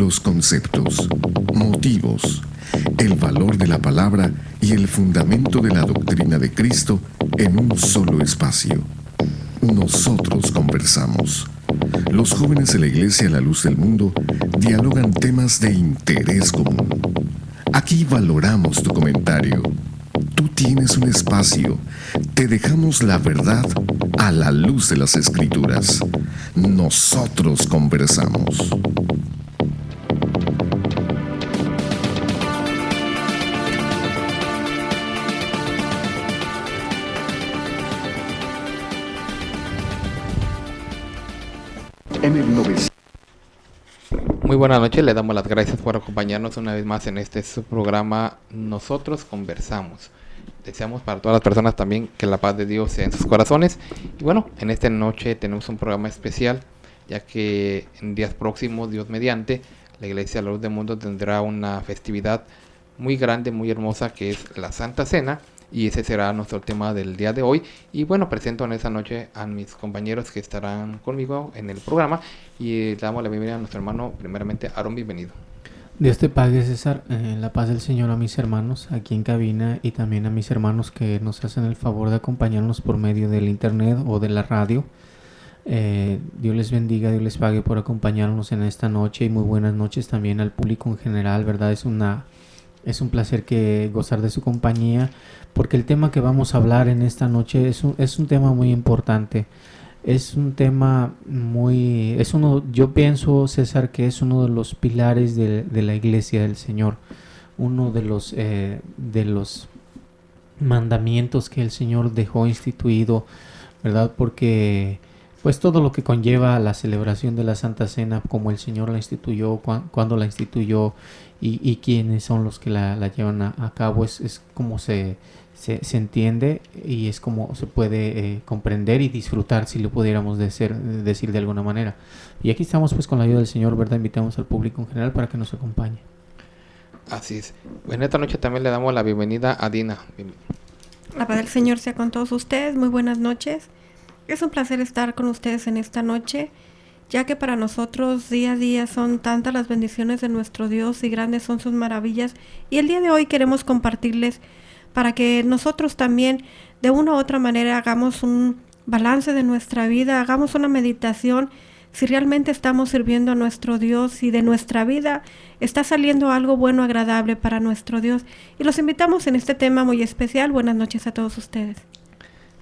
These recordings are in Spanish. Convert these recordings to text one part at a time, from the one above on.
los conceptos, motivos, el valor de la palabra y el fundamento de la doctrina de Cristo en un solo espacio. Nosotros conversamos. Los jóvenes de la Iglesia La Luz del Mundo dialogan temas de interés común. Aquí valoramos tu comentario. Tú tienes un espacio. Te dejamos la verdad a la luz de las Escrituras. Nosotros conversamos. En el 900. Muy buenas noches, le damos las gracias por acompañarnos una vez más en este su programa Nosotros Conversamos. Deseamos para todas las personas también que la paz de Dios sea en sus corazones. Y bueno, en esta noche tenemos un programa especial, ya que en días próximos, Dios mediante, la Iglesia La Luz del Mundo tendrá una festividad muy grande, muy hermosa, que es la Santa Cena. Y ese será nuestro tema del día de hoy. Y bueno, presento en esta noche a mis compañeros que estarán conmigo en el programa. Y damos la bienvenida a nuestro hermano, primeramente, Aaron, bienvenido. Dios te pague, César, la paz del Señor a mis hermanos aquí en cabina y también a mis hermanos que nos hacen el favor de acompañarnos por medio del internet o de la radio. Dios les bendiga, Dios les pague por acompañarnos en esta noche y muy buenas noches también al público en general, ¿verdad? Es un placer gozar de su compañía, porque el tema que vamos a hablar en esta noche es un tema muy importante. Es un tema yo pienso, César, que es uno de los pilares de la Iglesia del Señor, uno de los mandamientos que el Señor dejó instituido, ¿verdad? Porque pues todo lo que conlleva la celebración de la Santa Cena, como el Señor la instituyó, cuándo la instituyó y quiénes son los que la llevan a cabo, es como se entiende y es como se puede comprender y disfrutar, si lo pudiéramos decir de alguna manera. Y aquí estamos pues con la ayuda del Señor, ¿verdad? Invitamos al público en general para que nos acompañe. Así es. En esta noche también le damos la bienvenida a Dina. La paz del Señor sea con todos ustedes. Muy buenas noches. Es un placer estar con ustedes en esta noche, ya que para nosotros día a día son tantas las bendiciones de nuestro Dios y grandes son sus maravillas. Y el día de hoy queremos compartirles para que nosotros también de una u otra manera hagamos un balance de nuestra vida, hagamos una meditación si realmente estamos sirviendo a nuestro Dios y de nuestra vida está saliendo algo bueno, agradable para nuestro Dios. Y los invitamos en este tema muy especial. Buenas noches a todos ustedes.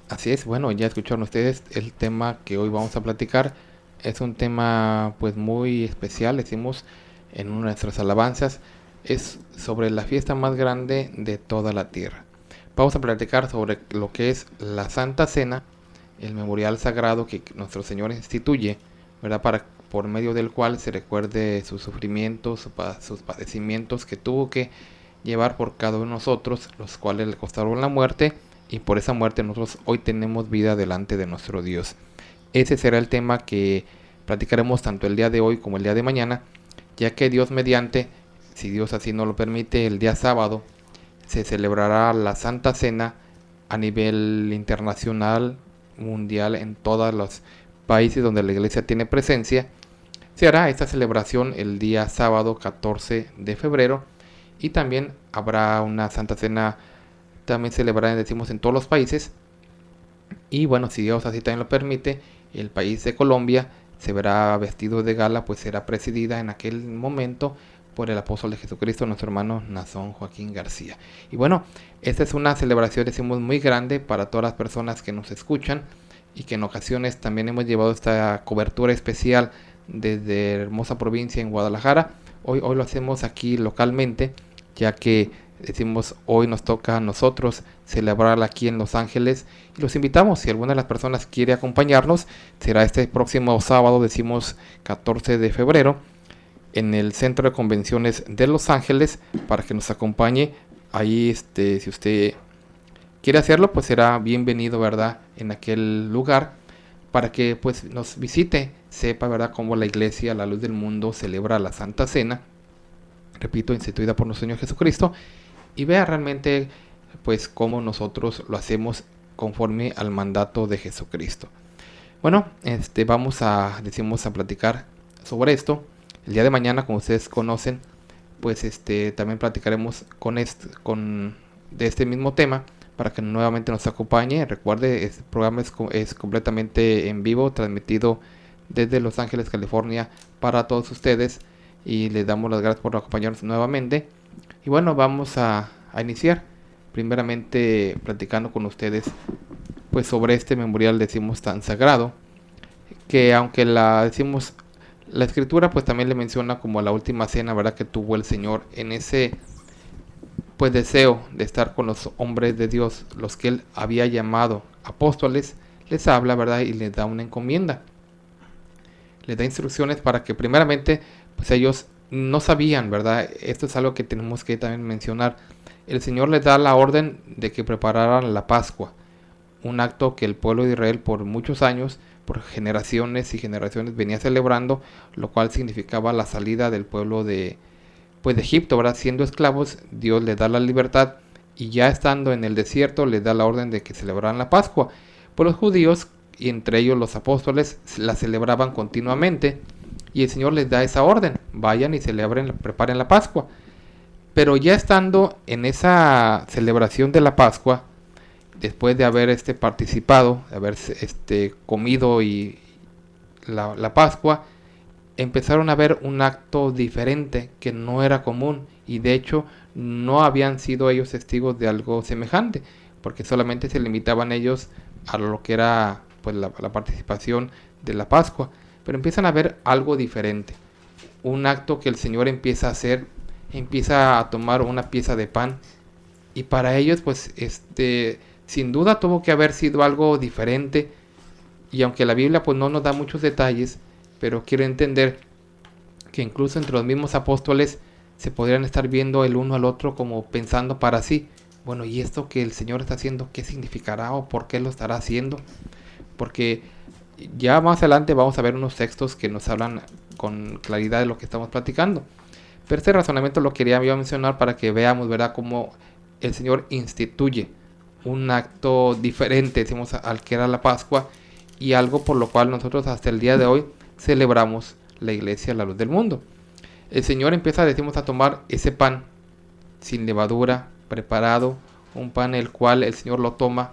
Así es, bueno, ya escucharon ustedes el tema que hoy vamos a platicar. Es un tema pues muy especial, decimos en una de nuestras alabanzas. Es sobre la fiesta más grande de toda la tierra. Vamos a platicar sobre lo que es la Santa Cena, el memorial sagrado que nuestro Señor instituye, ¿verdad? Por medio del cual se recuerde sus sufrimientos, sus padecimientos que tuvo que llevar por cada uno de nosotros, los cuales le costaron la muerte, y por esa muerte nosotros hoy tenemos vida delante de nuestro Dios. Ese será el tema que platicaremos tanto el día de hoy como el día de mañana, ya que Dios mediante, si Dios así nos lo permite, el día sábado se celebrará la Santa Cena a nivel internacional, mundial, en todos los países donde la iglesia tiene presencia. Se hará esta celebración el día sábado 14 de febrero y también habrá una Santa Cena también celebrada, decimos, en todos los países. Y bueno, si Dios así también lo permite, el país de Colombia se verá vestido de gala, pues será presidida en aquel momento por el apóstol de Jesucristo, nuestro hermano Nazón Joaquín García. Y bueno, esta es una celebración, decimos, muy grande para todas las personas que nos escuchan y que en ocasiones también hemos llevado esta cobertura especial desde hermosa provincia en Guadalajara. Hoy lo hacemos aquí localmente, ya que decimos hoy nos toca a nosotros celebrarla aquí en Los Ángeles y los invitamos, si alguna de las personas quiere acompañarnos, será este próximo sábado, decimos 14 de febrero, en el Centro de Convenciones de Los Ángeles, para que nos acompañe. Ahí si usted quiere hacerlo, pues será bienvenido, ¿verdad?, en aquel lugar, para que pues nos visite, sepa, ¿verdad?, cómo la Iglesia, la Luz del Mundo, celebra la Santa Cena, repito, instituida por nuestro Señor Jesucristo, y vea realmente pues cómo nosotros lo hacemos conforme al mandato de Jesucristo. Bueno, vamos a platicar sobre esto. El día de mañana, como ustedes conocen, pues también platicaremos de este mismo tema para que nuevamente nos acompañe. Recuerde, este programa es completamente en vivo, transmitido desde Los Ángeles, California, para todos ustedes, y les damos las gracias por acompañarnos nuevamente. Y bueno, vamos a iniciar primeramente platicando con ustedes pues sobre este memorial, decimos, tan sagrado, que aunque la escritura pues también le menciona como la última cena, ¿verdad?, que tuvo el Señor en ese pues deseo de estar con los hombres de Dios, los que él había llamado apóstoles. Les habla, ¿verdad?, y les da una encomienda, les da instrucciones para que primeramente pues ellos no sabían, ¿verdad? Esto es algo que tenemos que también mencionar. El Señor les da la orden de que prepararan la Pascua, un acto que el pueblo de Israel por muchos años, por generaciones y generaciones, venía celebrando, lo cual significaba la salida del pueblo de Egipto, ¿verdad? Siendo esclavos, Dios les da la libertad, y ya estando en el desierto les da la orden de que celebraran la Pascua. Pues los judíos, y entre ellos los apóstoles, la celebraban continuamente, y el Señor les da esa orden: vayan y preparen la Pascua. Pero ya estando en esa celebración de la Pascua, después de haber participado, de haber comido y la Pascua, empezaron a ver un acto diferente que no era común, y de hecho no habían sido ellos testigos de algo semejante, porque solamente se limitaban ellos a lo que era pues la participación de la Pascua. Pero empiezan a ver algo diferente, un acto que el Señor empieza a hacer. Empieza a tomar una pieza de pan, y para ellos pues sin duda tuvo que haber sido algo diferente, y aunque la Biblia pues no nos da muchos detalles, pero quiero entender que incluso entre los mismos apóstoles se podrían estar viendo el uno al otro como pensando para sí: bueno, ¿y esto que el Señor está haciendo, qué significará o por qué lo estará haciendo? Porque ya más adelante vamos a ver unos textos que nos hablan con claridad de lo que estamos platicando. Pero este razonamiento lo quería yo mencionar para que veamos, ¿verdad?, cómo el Señor instituye un acto diferente, decimos, al que era la Pascua, y algo por lo cual nosotros hasta el día de hoy celebramos la iglesia, la luz del mundo. El Señor empieza, decimos, a tomar ese pan sin levadura, preparado, un pan el cual el Señor lo toma,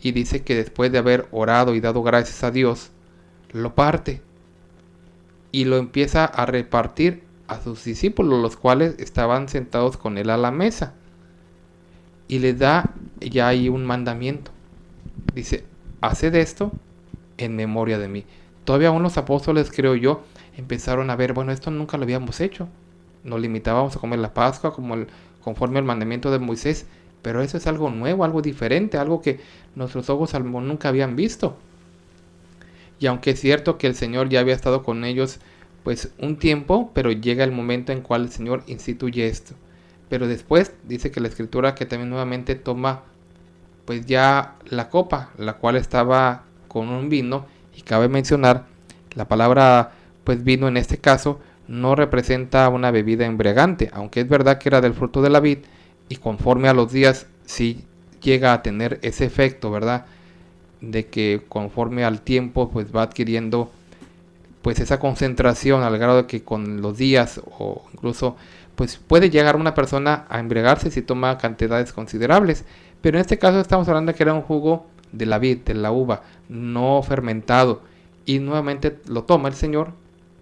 y dice que después de haber orado y dado gracias a Dios, lo parte y lo empieza a repartir a sus discípulos, los cuales estaban sentados con él a la mesa, y les da ya ahí un mandamiento. Dice: haced esto en memoria de mí. Todavía aún los apóstoles, creo yo, empezaron a ver: bueno, esto nunca lo habíamos hecho, nos limitábamos a comer la Pascua conforme al mandamiento de Moisés, pero eso es algo nuevo, algo diferente, algo que nuestros ojos nunca habían visto. Y aunque es cierto que el Señor ya había estado con ellos pues un tiempo, pero llega el momento en cual el Señor instituye esto. Pero después dice que la escritura que también nuevamente toma pues ya la copa, la cual estaba con un vino, y cabe mencionar, la palabra pues vino en este caso no representa una bebida embriagante, aunque es verdad que era del fruto de la vid, y conforme a los días sí llega a tener ese efecto, ¿verdad?, de que conforme al tiempo pues va adquiriendo pues esa concentración, al grado de que con los días o incluso pues puede llegar una persona a embriagarse si toma cantidades considerables. Pero en este caso estamos hablando de que era un jugo de la vid, de la uva, no fermentado, y nuevamente lo toma el Señor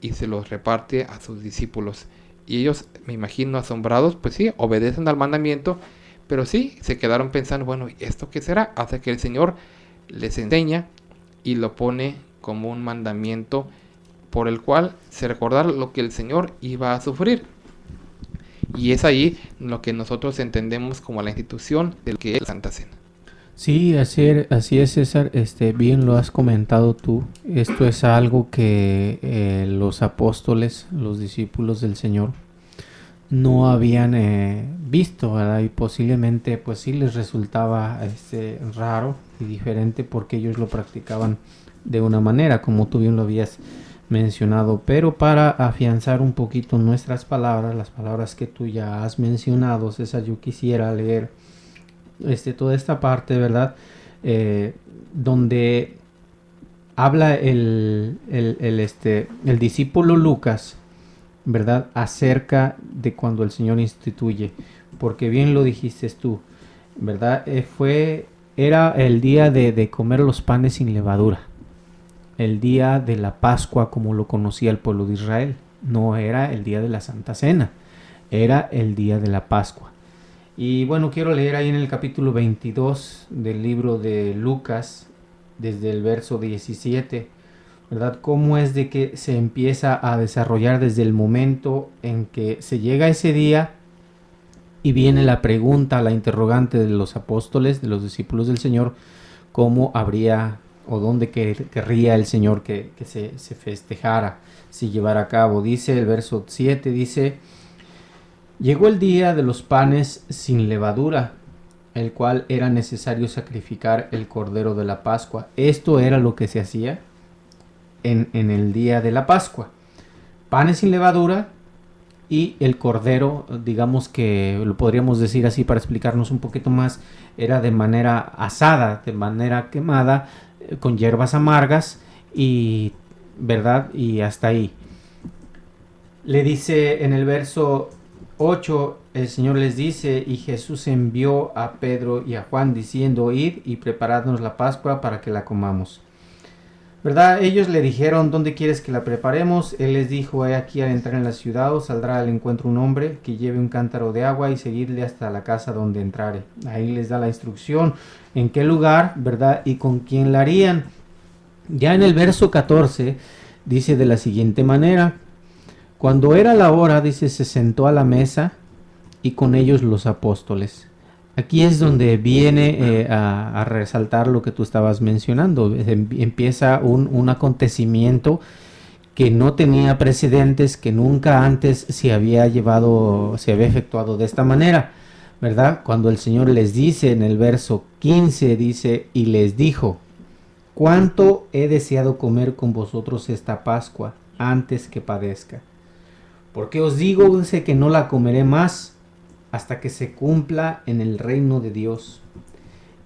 y se los reparte a sus discípulos, y ellos, me imagino, asombrados, pues sí, obedecen al mandamiento, pero sí, se quedaron pensando: bueno, ¿y esto qué será? Hasta que el Señor les enseña y lo pone como un mandamiento por el cual se recordara lo que el Señor iba a sufrir. Y es ahí lo que nosotros entendemos como la institución de lo que es la Santa Cena. Sí, así es, César. Bien lo has comentado tú. Esto es algo que los apóstoles, los discípulos del Señor, no habían visto, ¿verdad? Y posiblemente pues sí les resultaba raro y diferente, porque ellos lo practicaban de una manera, como tú bien lo habías mencionado. Pero para afianzar un poquito nuestras palabras, las palabras que tú ya has mencionado, César, yo quisiera leer toda esta parte, ¿verdad? Donde habla el discípulo Lucas, ¿verdad? Acerca de cuando el Señor instituye, porque bien lo dijiste tú, ¿verdad? Era el día de comer los panes sin levadura, el día de la Pascua como lo conocía el pueblo de Israel. No era el día de la Santa Cena, era el día de la Pascua. Y bueno, quiero leer ahí en el capítulo 22 del libro de Lucas, desde el verso 17, ¿verdad? Cómo es de que se empieza a desarrollar desde el momento en que se llega ese día y viene la pregunta, la interrogante de los apóstoles, de los discípulos del Señor, cómo habría o dónde querría el Señor que se festejara, se llevara a cabo. Dice el verso 7, dice: llegó el día de los panes sin levadura, el cual era necesario sacrificar el cordero de la Pascua. Esto era lo que se hacía en el día de la Pascua. Panes sin levadura y el cordero, digamos que lo podríamos decir así para explicarnos un poquito más, era de manera asada, de manera quemada, con hierbas amargas y, ¿verdad? Y hasta ahí. Le dice en el verso 8, el Señor les dice: y Jesús envió a Pedro y a Juan diciendo: id y preparadnos la Pascua para que la comamos. ¿Verdad? Ellos le dijeron: ¿dónde quieres que la preparemos? Él les dijo: he aquí, al entrar en la ciudad os saldrá al encuentro un hombre que lleve un cántaro de agua y seguidle hasta la casa donde entrare. Ahí les da la instrucción en qué lugar, ¿verdad? Y con quién la harían. Ya en el verso 14 dice de la siguiente manera: cuando era la hora, dice, se sentó a la mesa y con ellos los apóstoles. Aquí es donde viene a resaltar lo que tú estabas mencionando. Empieza un acontecimiento que no tenía precedentes, que nunca antes se había efectuado de esta manera, ¿verdad? Cuando el Señor les dice en el verso 15, dice: y les dijo: cuánto he deseado comer con vosotros esta Pascua antes que padezca. Porque os digo, dice, que no la comeré más hasta que se cumpla en el reino de Dios.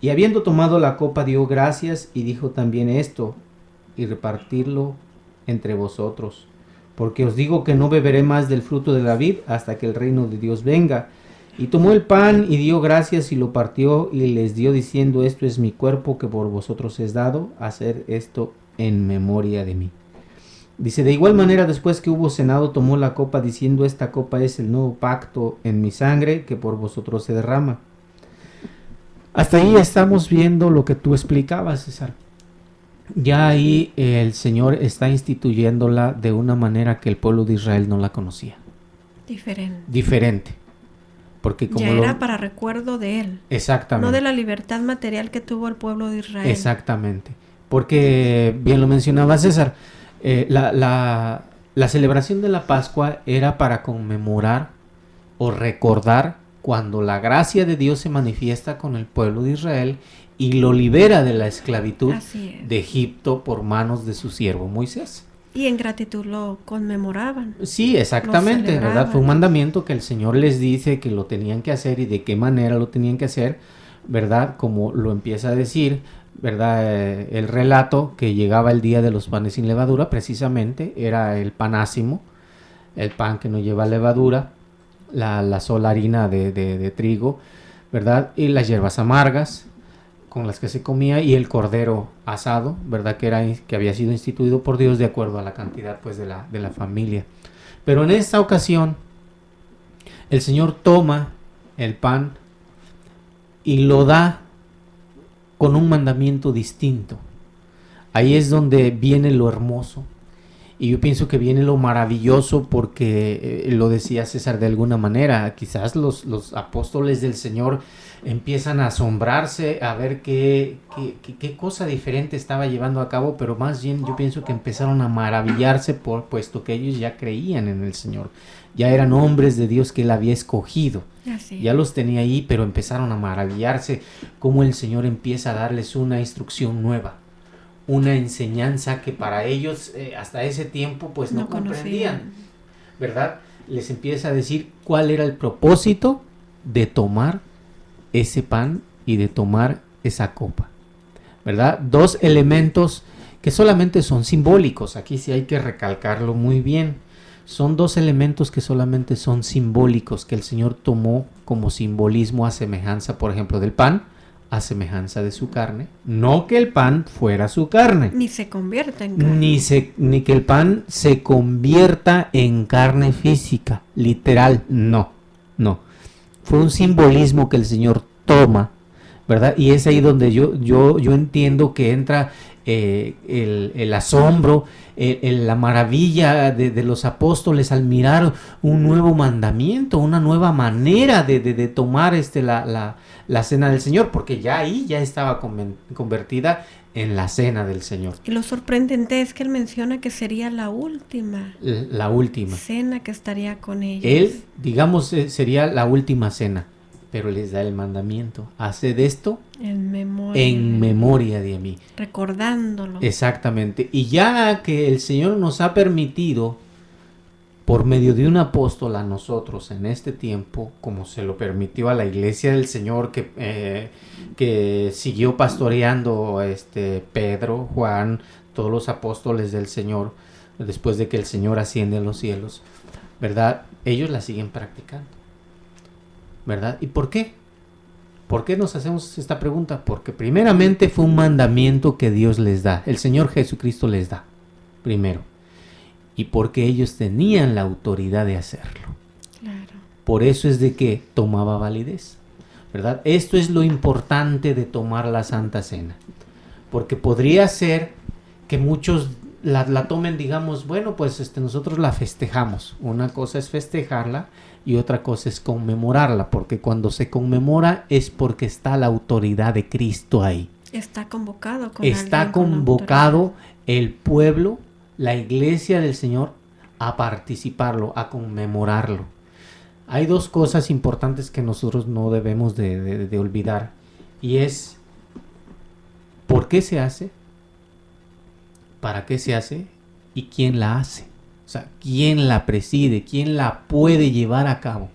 Y habiendo tomado la copa, dio gracias y dijo también esto: y repartirlo entre vosotros. Porque os digo que no beberé más del fruto de la vid hasta que el reino de Dios venga. Y tomó el pan y dio gracias y lo partió y les dio diciendo: esto es mi cuerpo que por vosotros es dado, hacer esto en memoria de mí. Dice: de igual manera, después que hubo cenado, tomó la copa diciendo: esta copa es el nuevo pacto en mi sangre que por vosotros se derrama. Hasta ahí estamos viendo lo que tú explicabas, César. Ya ahí el Señor está instituyéndola de una manera que el pueblo de Israel no la conocía. Diferente. Porque como ya era para recuerdo de él. Exactamente. No de la libertad material que tuvo el pueblo de Israel. Exactamente. Porque, bien lo mencionaba César, la celebración de la Pascua era para conmemorar o recordar cuando la gracia de Dios se manifiesta con el pueblo de Israel y lo libera de la esclavitud de Egipto por manos de su siervo Moisés. Y en gratitud lo conmemoraban. Sí, exactamente, ¿verdad? Fue un mandamiento que el Señor les dice que lo tenían que hacer y de qué manera lo tenían que hacer, ¿verdad? Como lo empieza a decir, ¿verdad? El relato que llegaba el día de los panes sin levadura, precisamente, era el pan ácimo, el pan que no lleva levadura, la sola harina de trigo, ¿verdad? Y las hierbas amargas con las que se comía y el cordero asado, ¿verdad? Que había sido instituido por Dios de acuerdo a la cantidad, pues, de la familia. Pero en esta ocasión, el Señor toma el pan y lo da con un mandamiento distinto. Ahí es donde viene lo hermoso. Y yo pienso que viene lo maravilloso porque lo decía César de alguna manera. Quizás los apóstoles del Señor empiezan a asombrarse a ver qué cosa diferente estaba llevando a cabo, pero más bien yo pienso que empezaron a maravillarse puesto que ellos ya creían en el Señor. Ya eran hombres de Dios que Él había escogido. Ya los tenía ahí, pero empezaron a maravillarse cómo el Señor empieza a darles una instrucción nueva. Una enseñanza que para ellos hasta ese tiempo pues no comprendían, ¿verdad? Les empieza a decir cuál era el propósito de tomar ese pan y de tomar esa copa, ¿verdad? Dos elementos que solamente son simbólicos, aquí sí hay que recalcarlo muy bien, Son dos elementos que solamente son simbólicos, que el Señor tomó como simbolismo a semejanza, por ejemplo, del pan, a semejanza de su carne. No que el pan fuera su carne. Ni se convierta en carne. Ni que el pan se convierta en carne física, literal, no. Fue un simbolismo que el Señor toma, ¿verdad? Y es ahí donde yo entiendo que entra el asombro, la maravilla de los apóstoles al mirar un nuevo mandamiento, una nueva manera de tomar la cena del Señor, porque ya ahí ya estaba convertida en la cena del Señor. Y lo sorprendente es que él menciona que sería la última cena que estaría con ellos. Él, digamos, sería la última cena, pero les da el mandamiento: haced esto en memoria de mí. Recordándolo. Exactamente. Y ya que el Señor nos ha permitido, por medio de un apóstol, a nosotros en este tiempo, como se lo permitió a la iglesia del Señor que siguió pastoreando Pedro, Juan, todos los apóstoles del Señor, después de que el Señor asciende a los cielos, ¿verdad? Ellos la siguen practicando, ¿verdad? ¿Y por qué? ¿Por qué nos hacemos esta pregunta? Porque primeramente fue un mandamiento que Dios les da, el Señor Jesucristo les da, primero. Y porque ellos tenían la autoridad de hacerlo. Claro. Por eso es de que tomaba validez, ¿verdad? Esto es lo importante de tomar la Santa Cena. Porque podría ser que muchos la tomen, digamos, bueno, pues nosotros la festejamos. Una cosa es festejarla y otra cosa es conmemorarla. Porque cuando se conmemora es porque está la autoridad de Cristo ahí. Está convocado. Está convocado el pueblo, la iglesia del Señor, a participarlo, a conmemorarlo. Hay dos cosas importantes que nosotros no debemos de olvidar, y es ¿por qué se hace? ¿Para qué se hace? ¿Y quién la hace? O sea, ¿quién la preside? ¿Quién la puede llevar a cabo?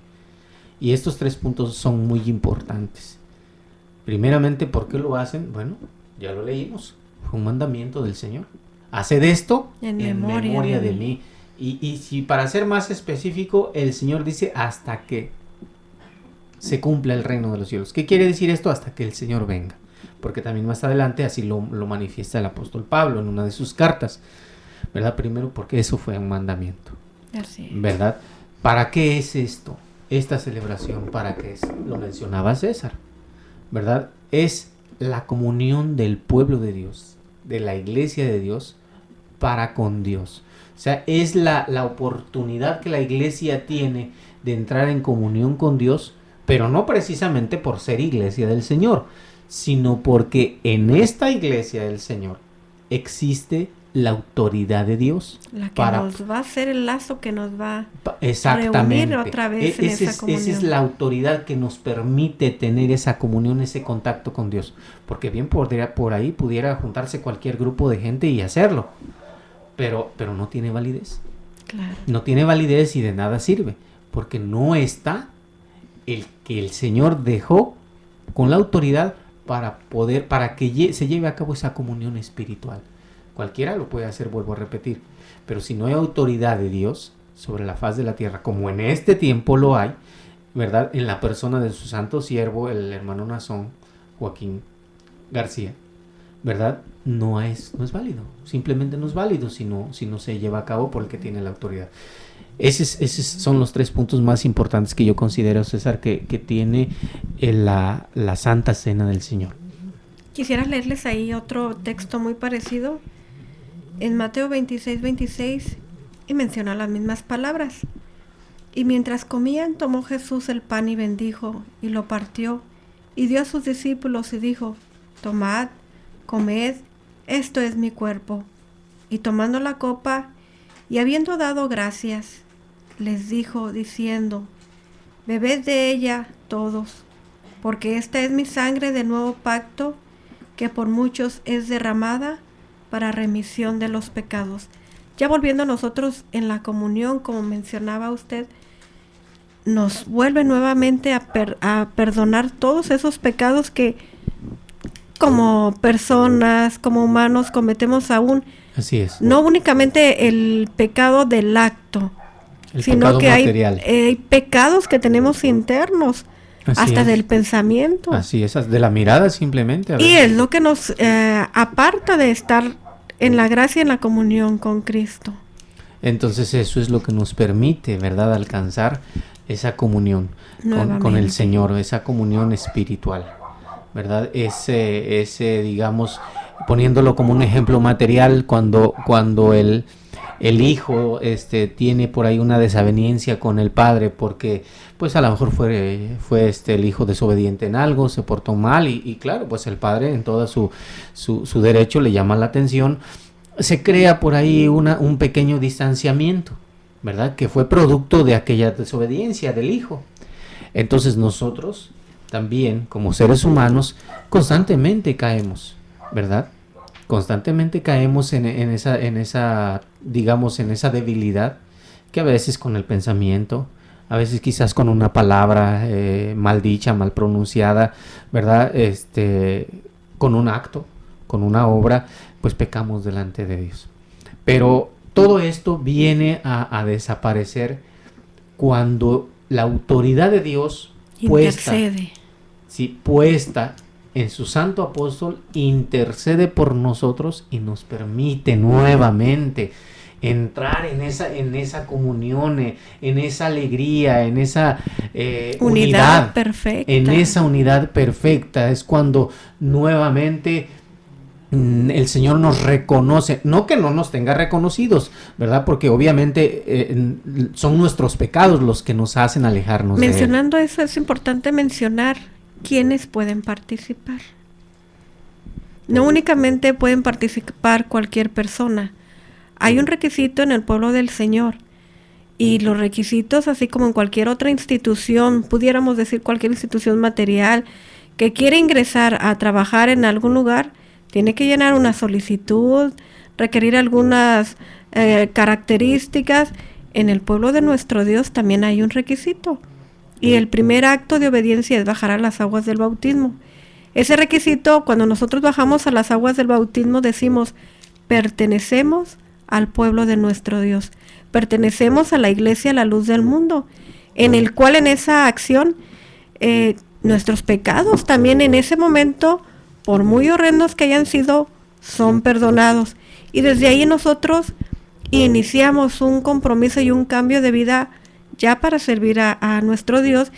Y estos tres puntos son muy importantes. Primeramente, ¿por qué lo hacen? Bueno, ya lo leímos, fue un mandamiento del Señor. Haced esto en memoria de mí. Y si para ser más específico, el Señor dice hasta que se cumpla el reino de los cielos. ¿Qué quiere decir esto? Hasta que el Señor venga. Porque también más adelante así lo manifiesta el apóstol Pablo en una de sus cartas, ¿verdad? Primero porque eso fue un mandamiento. Así es. ¿Verdad? ¿Para qué es esto? Esta celebración, ¿para qué es? Lo mencionaba César, ¿verdad? Es la comunión del pueblo de Dios, de la iglesia de Dios, para con Dios. O sea, es la oportunidad que la iglesia tiene de entrar en comunión con Dios, pero no precisamente por ser iglesia del Señor, sino porque en esta iglesia del Señor existe la autoridad de Dios. La que nos va a hacer el lazo que nos va a exactamente reunir otra vez en esa comunión. Esa es la autoridad que nos permite tener esa comunión, ese contacto con Dios. Porque bien por ahí pudiera juntarse cualquier grupo de gente y hacerlo. Pero no tiene validez. Claro. No tiene validez y de nada sirve. Porque no está el que el Señor dejó con la autoridad para que se lleve a cabo esa comunión espiritual. Cualquiera lo puede hacer, vuelvo a repetir. Pero si no hay autoridad de Dios sobre la faz de la tierra, como en este tiempo lo hay, ¿verdad? En la persona de su santo siervo, el hermano Nazón, Joaquín García, ¿verdad? No es válido. Simplemente no es válido si no se lleva a cabo por el que tiene la autoridad. Esos son los tres puntos más importantes que yo considero, César, que tiene la Santa Cena del Señor. Quisiera leerles ahí otro texto muy parecido en Mateo 26, y menciona las mismas palabras. Y mientras comían, tomó Jesús el pan y bendijo, y lo partió, y dio a sus discípulos y dijo: tomad, comed, esto es mi cuerpo. Y tomando la copa, y habiendo dado gracias, les dijo diciendo: bebed de ella todos, porque esta es mi sangre del nuevo pacto, que por muchos es derramada para remisión de los pecados. Ya volviendo a nosotros en la comunión, como mencionaba usted, nos vuelve nuevamente a perdonar todos esos pecados que como personas, como humanos cometemos aún. Así es. No únicamente el pecado del acto, sino que material. Hay pecados que tenemos internos, Así hasta es. del pensamiento. Así es, de la mirada simplemente. Y es lo que nos aparta de estar en la gracia y en la comunión con Cristo. Entonces eso es lo que nos permite, ¿verdad?, alcanzar esa comunión con el Nuevamente. Señor, esa comunión espiritual, ¿verdad? Ese, digamos, poniéndolo como un ejemplo material, cuando el hijo tiene por ahí una desaveniencia con el padre, porque pues a lo mejor fue el hijo desobediente en algo, se portó mal, y claro, pues el padre en todo su derecho le llama la atención. Se crea por ahí un pequeño distanciamiento, ¿verdad?, que fue producto de aquella desobediencia del hijo. Entonces nosotros también, como seres humanos, constantemente caemos, ¿verdad? Constantemente caemos en esa, digamos, en esa debilidad, que a veces con el pensamiento, a veces quizás con una palabra mal dicha, mal pronunciada, ¿verdad?, con un acto, con una obra, pues pecamos delante de Dios. Pero todo esto viene a desaparecer cuando la autoridad de Dios puesta en su santo apóstol intercede por nosotros y nos permite nuevamente entrar en esa comunión, en esa alegría, en esa unidad perfecta. En esa unidad perfecta es cuando nuevamente el Señor nos reconoce, no que no nos tenga reconocidos, ¿verdad? Porque obviamente son nuestros pecados los que nos hacen alejarnos de Él. Mencionando eso, es importante mencionar quiénes pueden participar. No únicamente pueden participar cualquier persona. Hay un requisito en el pueblo del Señor. Y los requisitos, así como en cualquier otra institución, pudiéramos decir cualquier institución material, que quiere ingresar a trabajar en algún lugar, tiene que llenar una solicitud, requerir algunas características. En el pueblo de nuestro Dios también hay un requisito. Y el primer acto de obediencia es bajar a las aguas del bautismo. Ese requisito, cuando nosotros bajamos a las aguas del bautismo, decimos, pertenecemos al pueblo de nuestro Dios. Pertenecemos a la iglesia, la luz del mundo, en el cual en esa acción nuestros pecados también en ese momento, por muy horrendos que hayan sido, son perdonados. Y desde ahí nosotros iniciamos un compromiso y un cambio de vida ya para servir a nuestro Dios.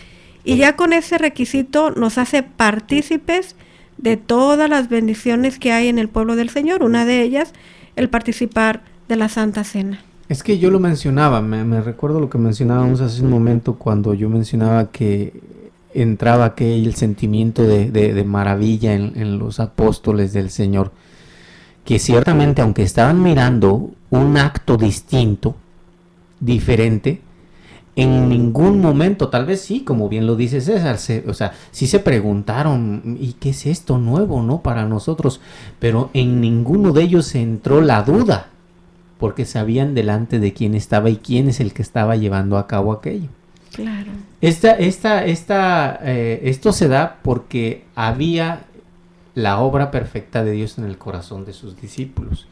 Y ya con ese requisito nos hace partícipes de todas las bendiciones que hay en el pueblo del Señor. Una de ellas, el participar de la Santa Cena. Es que yo lo mencionaba, me recuerdo lo que mencionábamos hace un momento cuando yo mencionaba que entraba aquel sentimiento de maravilla en los apóstoles del Señor, que ciertamente aunque estaban mirando un acto distinto, diferente, en ningún momento, tal vez sí, como bien lo dice César, sí se preguntaron, ¿y qué es esto nuevo, no, para nosotros? Pero en ninguno de ellos entró la duda, porque sabían delante de quién estaba y quién es el que estaba llevando a cabo aquello. Claro. Esto se da porque había la obra perfecta de Dios en el corazón de sus discípulos.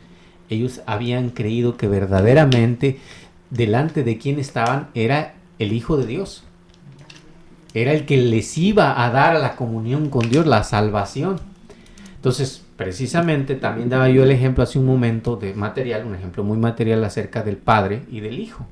Ellos habían creído que verdaderamente delante de quien estaban era el Hijo de Dios. Era el que les iba a dar la comunión con Dios, la salvación. Entonces, precisamente, también daba yo el ejemplo hace un momento de material, un ejemplo muy material acerca del Padre y del Hijo,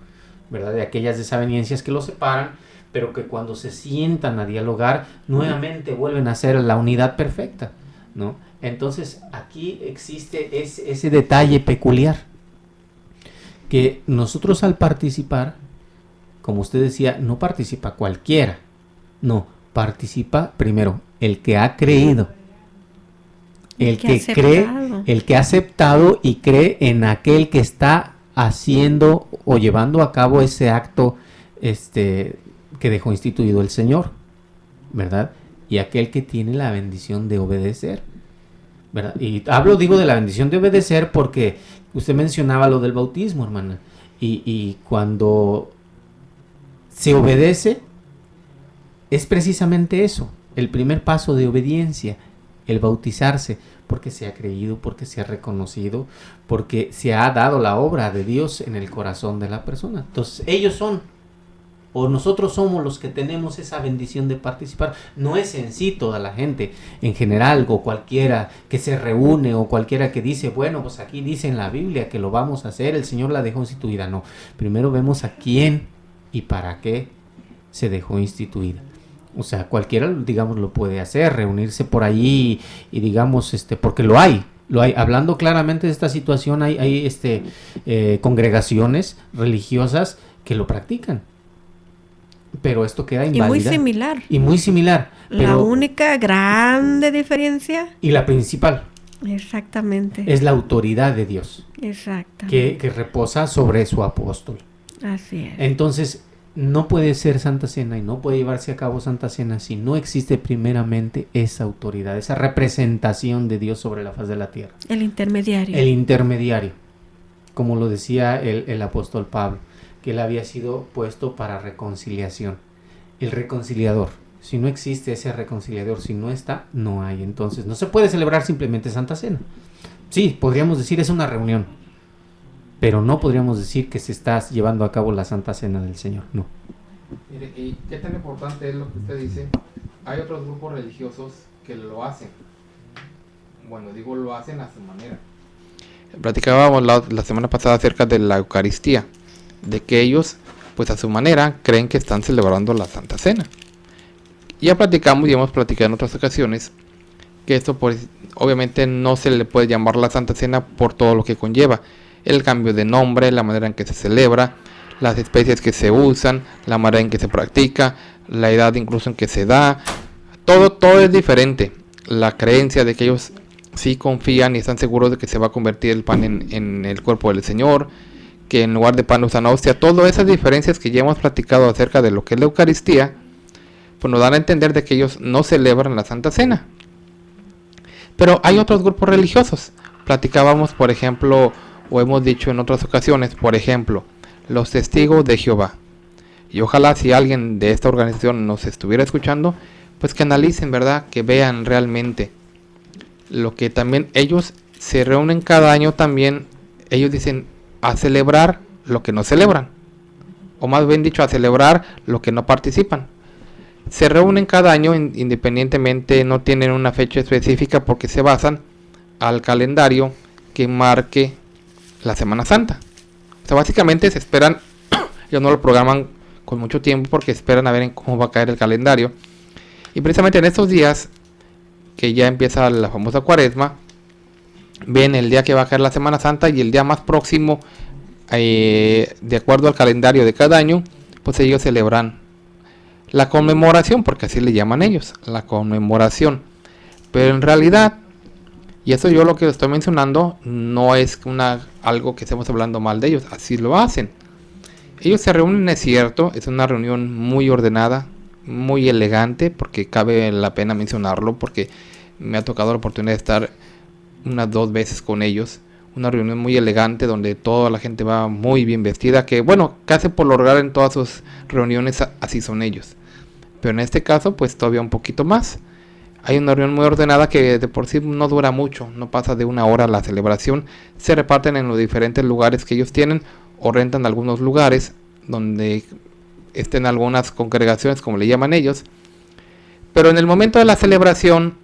¿verdad? De aquellas desavenencias que los separan, pero que cuando se sientan a dialogar, nuevamente vuelven a ser la unidad perfecta, ¿no? Entonces, aquí existe ese detalle peculiar, que nosotros al participar, como usted decía, no participa cualquiera, no, participa primero el que ha creído, el que cree, el que ha aceptado y cree en aquel que está haciendo o llevando a cabo ese acto que dejó instituido el Señor, ¿verdad? Y aquel que tiene la bendición de obedecer, ¿verdad? Y digo de la bendición de obedecer porque usted mencionaba lo del bautismo, hermana, y cuando se obedece es precisamente eso, el primer paso de obediencia, el bautizarse, porque se ha creído, porque se ha reconocido, porque se ha dado la obra de Dios en el corazón de la persona. Entonces ellos son, o nosotros somos los que tenemos esa bendición de participar. No es en sí toda la gente, en general, o cualquiera que se reúne, o cualquiera que dice, bueno, pues aquí dice en la Biblia que lo vamos a hacer, el Señor la dejó instituida. No, primero vemos a quién y para qué se dejó instituida. O sea, cualquiera, digamos, lo puede hacer, reunirse por allí y digamos, porque lo hay. Hablando claramente de esta situación, hay congregaciones religiosas que lo practican. Pero esto queda inválida. Y muy similar. Pero, la única grande diferencia. Y la principal. Exactamente. Es la autoridad de Dios. Exactamente. Que reposa sobre su apóstol. Así es. Entonces, no puede ser Santa Cena y no puede llevarse a cabo Santa Cena si no existe primeramente esa autoridad, esa representación de Dios sobre la faz de la tierra. El intermediario. El intermediario. Como lo decía el apóstol Pablo, que él había sido puesto para reconciliación. El reconciliador. Si no existe ese reconciliador, si no está, no hay. Entonces, no se puede celebrar simplemente Santa Cena. Sí, podríamos decir es una reunión, pero no podríamos decir que se está llevando a cabo la Santa Cena del Señor, no. Mire, ¿y qué tan importante es lo que usted dice? Hay otros grupos religiosos que lo hacen. Bueno, digo, lo hacen a su manera. Platicábamos la semana pasada acerca de la Eucaristía, de que ellos, pues a su manera, creen que están celebrando la Santa Cena. Ya platicamos y hemos platicado en otras ocasiones que esto, pues, obviamente no se le puede llamar la Santa Cena por todo lo que conlleva. El cambio de nombre, la manera en que se celebra, las especies que se usan, la manera en que se practica, la edad incluso en que se da, todo es diferente. La creencia de que ellos sí confían y están seguros de que se va a convertir el pan en el cuerpo del Señor, que en lugar de pan usan hostia, todas esas diferencias que ya hemos platicado acerca de lo que es la Eucaristía, pues nos dan a entender de que ellos no celebran la Santa Cena. Pero hay otros grupos religiosos. Platicábamos, por ejemplo, o hemos dicho en otras ocasiones, por ejemplo, los Testigos de Jehová. Y ojalá si alguien de esta organización nos estuviera escuchando, pues que analicen, ¿verdad? Que vean realmente lo que también ellos se reúnen cada año también. Ellos dicen a celebrar lo que no celebran. O más bien dicho, a celebrar lo que no participan. Se reúnen cada año independientemente, no tienen una fecha específica porque se basan al calendario que marque la Semana Santa. O sea, básicamente se esperan, ellos no lo programan con mucho tiempo porque esperan a ver en cómo va a caer el calendario. Y precisamente en estos días, que ya empieza la famosa Cuaresma, ven el día que va a caer la Semana Santa y el día más próximo, de acuerdo al calendario de cada año, pues ellos celebran la conmemoración, porque así le llaman ellos, la conmemoración. Pero en realidad, y eso yo lo que estoy mencionando, no es algo que estemos hablando mal de ellos, así lo hacen. Ellos se reúnen, es cierto, es una reunión muy ordenada, muy elegante, porque cabe la pena mencionarlo, porque me ha tocado la oportunidad de estar unas 2 veces con ellos. Una reunión muy elegante donde toda la gente va muy bien vestida, que bueno, casi por lo regular en todas sus reuniones así son ellos. Pero en este caso, pues todavía un poquito más. Hay una reunión muy ordenada que de por sí no dura mucho, no pasa de 1 hora la celebración. Se reparten en los diferentes lugares que ellos tienen o rentan algunos lugares donde estén algunas congregaciones, como le llaman ellos. Pero en el momento de la celebración,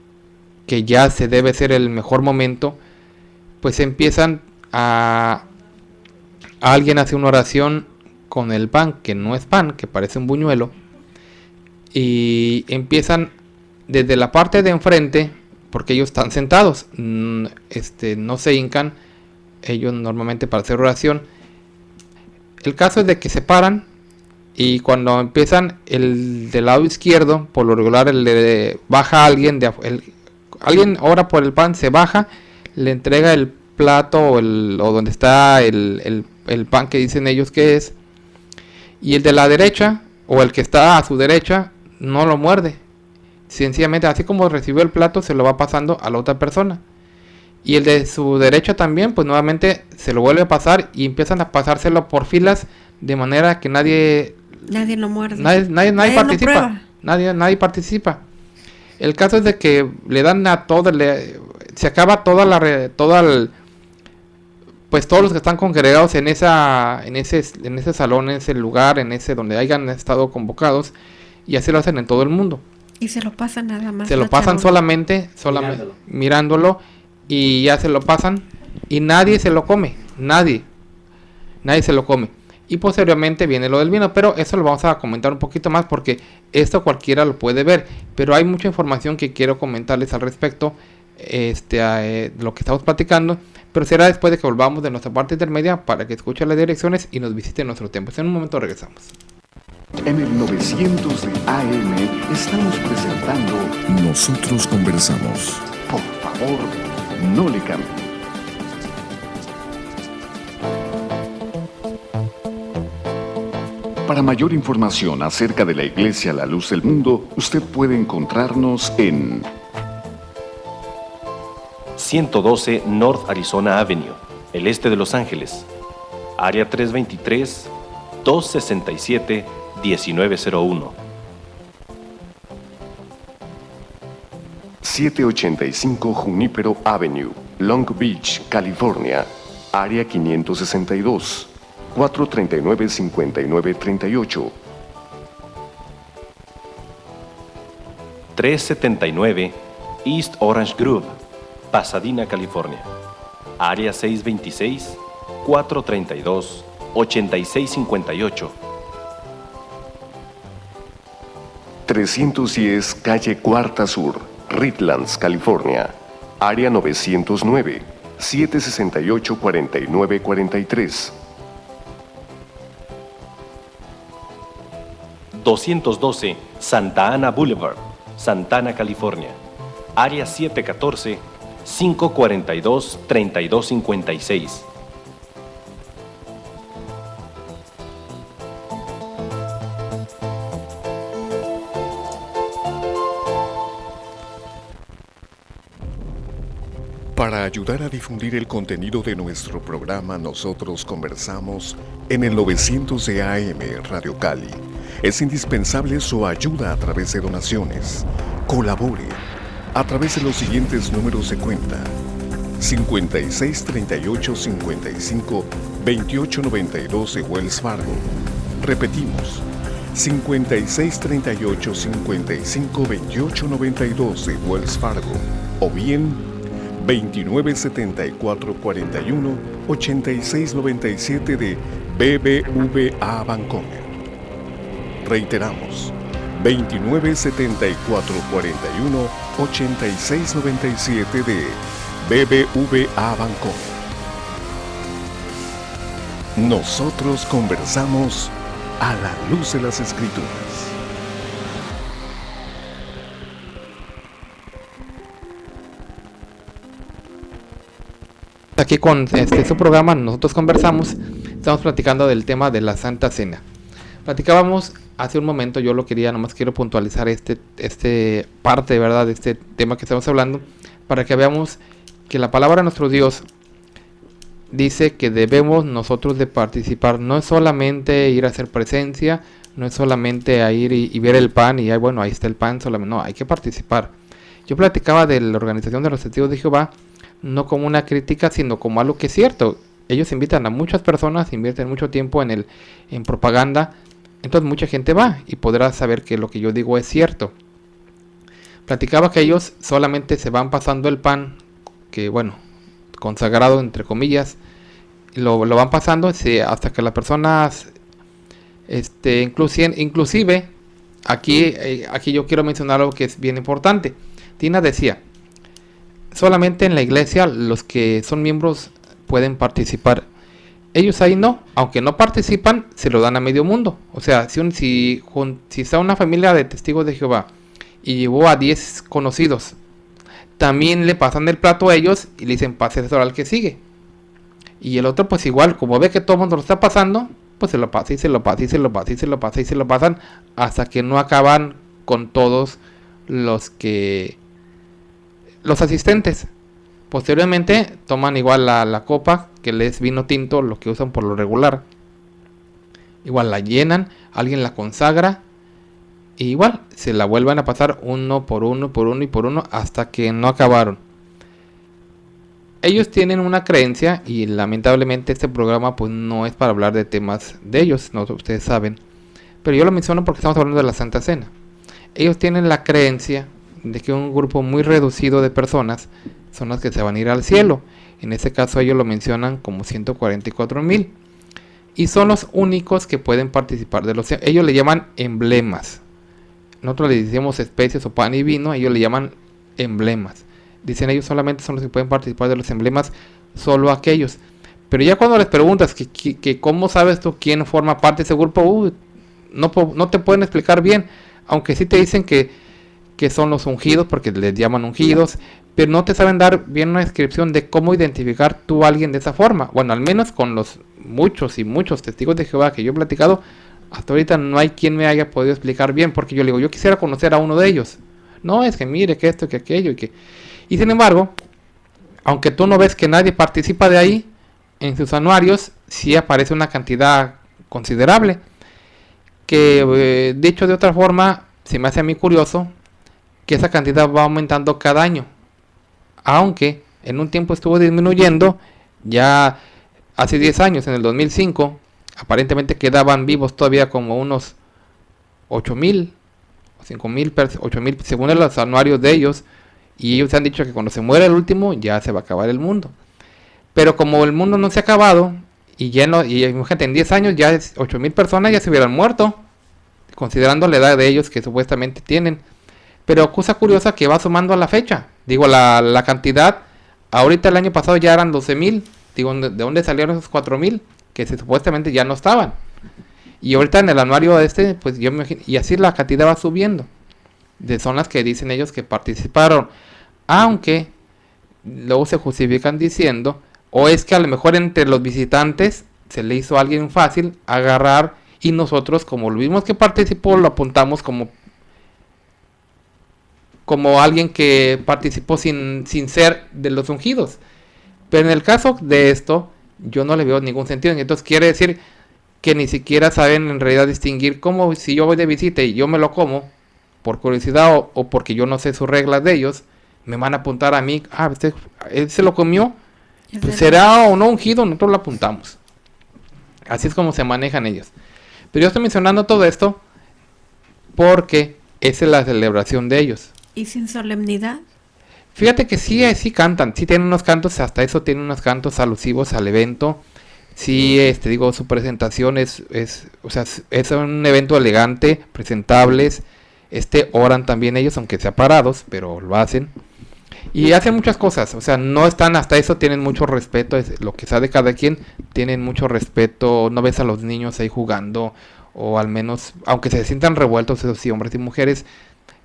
que ya se debe ser el mejor momento, pues empiezan alguien hace una oración con el pan, que no es pan, que parece un buñuelo, y empiezan desde la parte de enfrente, porque ellos están sentados, no se hincan ellos normalmente para hacer oración. El caso es de que se paran y cuando empiezan, el del lado izquierdo, por lo regular baja a alguien, alguien ora por el pan, se baja, le entrega el plato o donde está el pan que dicen ellos que es, y el de la derecha o el que está a su derecha no lo muerde, sencillamente así como recibió el plato se lo va pasando a la otra persona, y el de su derecha también pues nuevamente se lo vuelve a pasar y empiezan a pasárselo por filas de manera que nadie lo muerde, nadie participa, nadie participa. El caso es de que le dan a todo, se acaba pues todos los que están congregados en ese salón, en ese lugar, en ese donde hayan estado convocados, y así lo hacen en todo el mundo. Y se lo pasan nada más. Se lo pasan solamente mirándolo, y ya se lo pasan, y nadie se lo come, nadie se lo come. Y posteriormente viene lo del vino, pero eso lo vamos a comentar un poquito más porque esto cualquiera lo puede ver. Pero hay mucha información que quiero comentarles al respecto, lo que estamos platicando, pero será después de que volvamos de nuestra parte intermedia para que escuchen las direcciones y nos visiten nuestro templo. En un momento regresamos. En el 900 de AM estamos presentando Nosotros Conversamos. Por favor, no le cambie. Para mayor información acerca de la Iglesia La Luz del Mundo, usted puede encontrarnos en 112 North Arizona Avenue, el este de Los Ángeles, área 323-267-1901. 785 Junipero Avenue, Long Beach, California, área 562. 439-5938. 379 East Orange Grove, Pasadena, California. Área 626-432-8658. 310 Calle Cuarta Sur, Redlands, California. Área 909, 768-4943. 212 Santa Ana Boulevard, Santana, California. Área 714-542-3256. 'Para ayudar a difundir el contenido de nuestro programa Nosotros Conversamos en el 900 de AM Radio Cali, es indispensable su ayuda a través de donaciones. Colabore a través de los siguientes números de cuenta: 5638-55-2892 de Wells Fargo. Repetimos, 5638-55-2892 de Wells Fargo, o bien 297441-8697 de BBVA Bancomer. Reiteramos, 297441-8697 de BBVA Bancomer. Nosotros conversamos a la luz de las Escrituras. Aquí con su programa Nosotros Conversamos, estamos platicando del tema de la Santa Cena. Platicábamos hace un momento, yo nomás quiero puntualizar este parte, ¿verdad?, de este tema que estamos hablando, para que veamos que la palabra de nuestro Dios dice que debemos nosotros de participar. No es solamente ir a hacer presencia, no es solamente a ir y ver el pan y bueno, ahí está el pan, solamente no, hay que participar. Yo platicaba de la organización de los Testigos de Jehová, no como una crítica, sino como algo que es cierto. Ellos invitan a muchas personas, invierten mucho tiempo en propaganda, entonces mucha gente va y podrá saber que lo que yo digo es cierto. Platicaba que ellos solamente se van pasando el pan, que bueno, consagrado entre comillas, lo van pasando hasta que las personas, inclusive, aquí yo quiero mencionar algo que es bien importante. Tina decía, solamente en la iglesia los que son miembros pueden participar. Ellos ahí no, aunque no participan, se lo dan a medio mundo. O sea, si está una familia de testigos de Jehová y llevó a 10 conocidos, también le pasan el plato a ellos y le dicen, pase eso al que sigue. Y el otro pues igual, como ve que todo el mundo lo está pasando, pues se lo pasa y se lo pasa y se lo pasa y se lo pasa y se lo pasan hasta que no acaban con todos los asistentes. Posteriormente toman igual la copa, que es vino tinto, lo que usan por lo regular. Igual la llenan, alguien la consagra Y igual, se la vuelvan a pasar uno por uno, por uno y por uno, hasta que no acabaron. Ellos tienen una creencia, y lamentablemente este programa pues no es para hablar de temas de ellos, no, ustedes saben. Pero yo lo menciono porque estamos hablando de la Santa Cena. Ellos tienen la creencia de que un grupo muy reducido de personas son las que se van a ir al cielo. En este caso ellos lo mencionan como 144,000. Y son los únicos que pueden participar de los... Ellos le llaman emblemas. Nosotros le decimos especies o pan y vino, ellos le llaman emblemas. Dicen ellos solamente son los que pueden participar de los emblemas, solo aquellos. Pero ya cuando les preguntas que cómo sabes tú quién forma parte de ese grupo, no te pueden explicar bien. Aunque sí te dicen que son los ungidos, porque les llaman ungidos, pero no te saben dar bien una descripción de cómo identificar tú a alguien de esa forma. Bueno, al menos con los muchos y muchos testigos de Jehová que yo he platicado, hasta ahorita no hay quien me haya podido explicar bien, porque yo le digo, yo quisiera conocer a uno de ellos. No, es que mire, que esto, que aquello, y sin embargo, aunque tú no ves que nadie participa de ahí, en sus anuarios sí aparece una cantidad considerable, que dicho de otra forma, se me hace a mí curioso, que esa cantidad va aumentando cada año, aunque en un tiempo estuvo disminuyendo. Ya hace 10 años, en el 2005, aparentemente quedaban vivos todavía como unos 8,000 o 5,000, 8,000 según los anuarios de ellos, y ellos han dicho que cuando se muere el último ya se va a acabar el mundo. Pero como el mundo no se ha acabado, y gente, en 10 años ya 8,000 personas ya se hubieran muerto, considerando la edad de ellos que supuestamente tienen. Pero cosa curiosa que va sumando a la fecha. Digo, la cantidad, ahorita el año pasado ya eran 12,000. Digo, ¿de dónde salieron esos 4,000? Que supuestamente ya no estaban. Y ahorita en el anuario pues yo me imagino, y así la cantidad va subiendo. Son las que dicen ellos que participaron. Aunque luego se justifican diciendo, o es que a lo mejor entre los visitantes se le hizo a alguien fácil agarrar, y nosotros, como lo vimos que participó, lo apuntamos como alguien que participó sin ser de los ungidos. Pero en el caso de esto, yo no le veo ningún sentido. Entonces quiere decir que ni siquiera saben en realidad distinguir cómo, si yo voy de visita y yo me lo como por curiosidad o porque yo no sé sus reglas de ellos, me van a apuntar a mí, él se lo comió, pues será o no ungido, nosotros lo apuntamos. Así es como se manejan ellos. Pero yo estoy mencionando todo esto porque esa es la celebración de ellos. ¿Y sin solemnidad? Fíjate que sí cantan, sí tienen unos cantos, hasta eso tienen unos cantos alusivos al evento. Sí, digo, su presentación es un evento elegante, presentables. Oran también ellos, aunque sea parados, pero lo hacen. Y hacen muchas cosas, o sea, no están, hasta eso tienen mucho respeto, es lo que sabe cada quien, tienen mucho respeto, no ves a los niños ahí jugando, o al menos, aunque se sientan revueltos, eso sí, hombres y mujeres,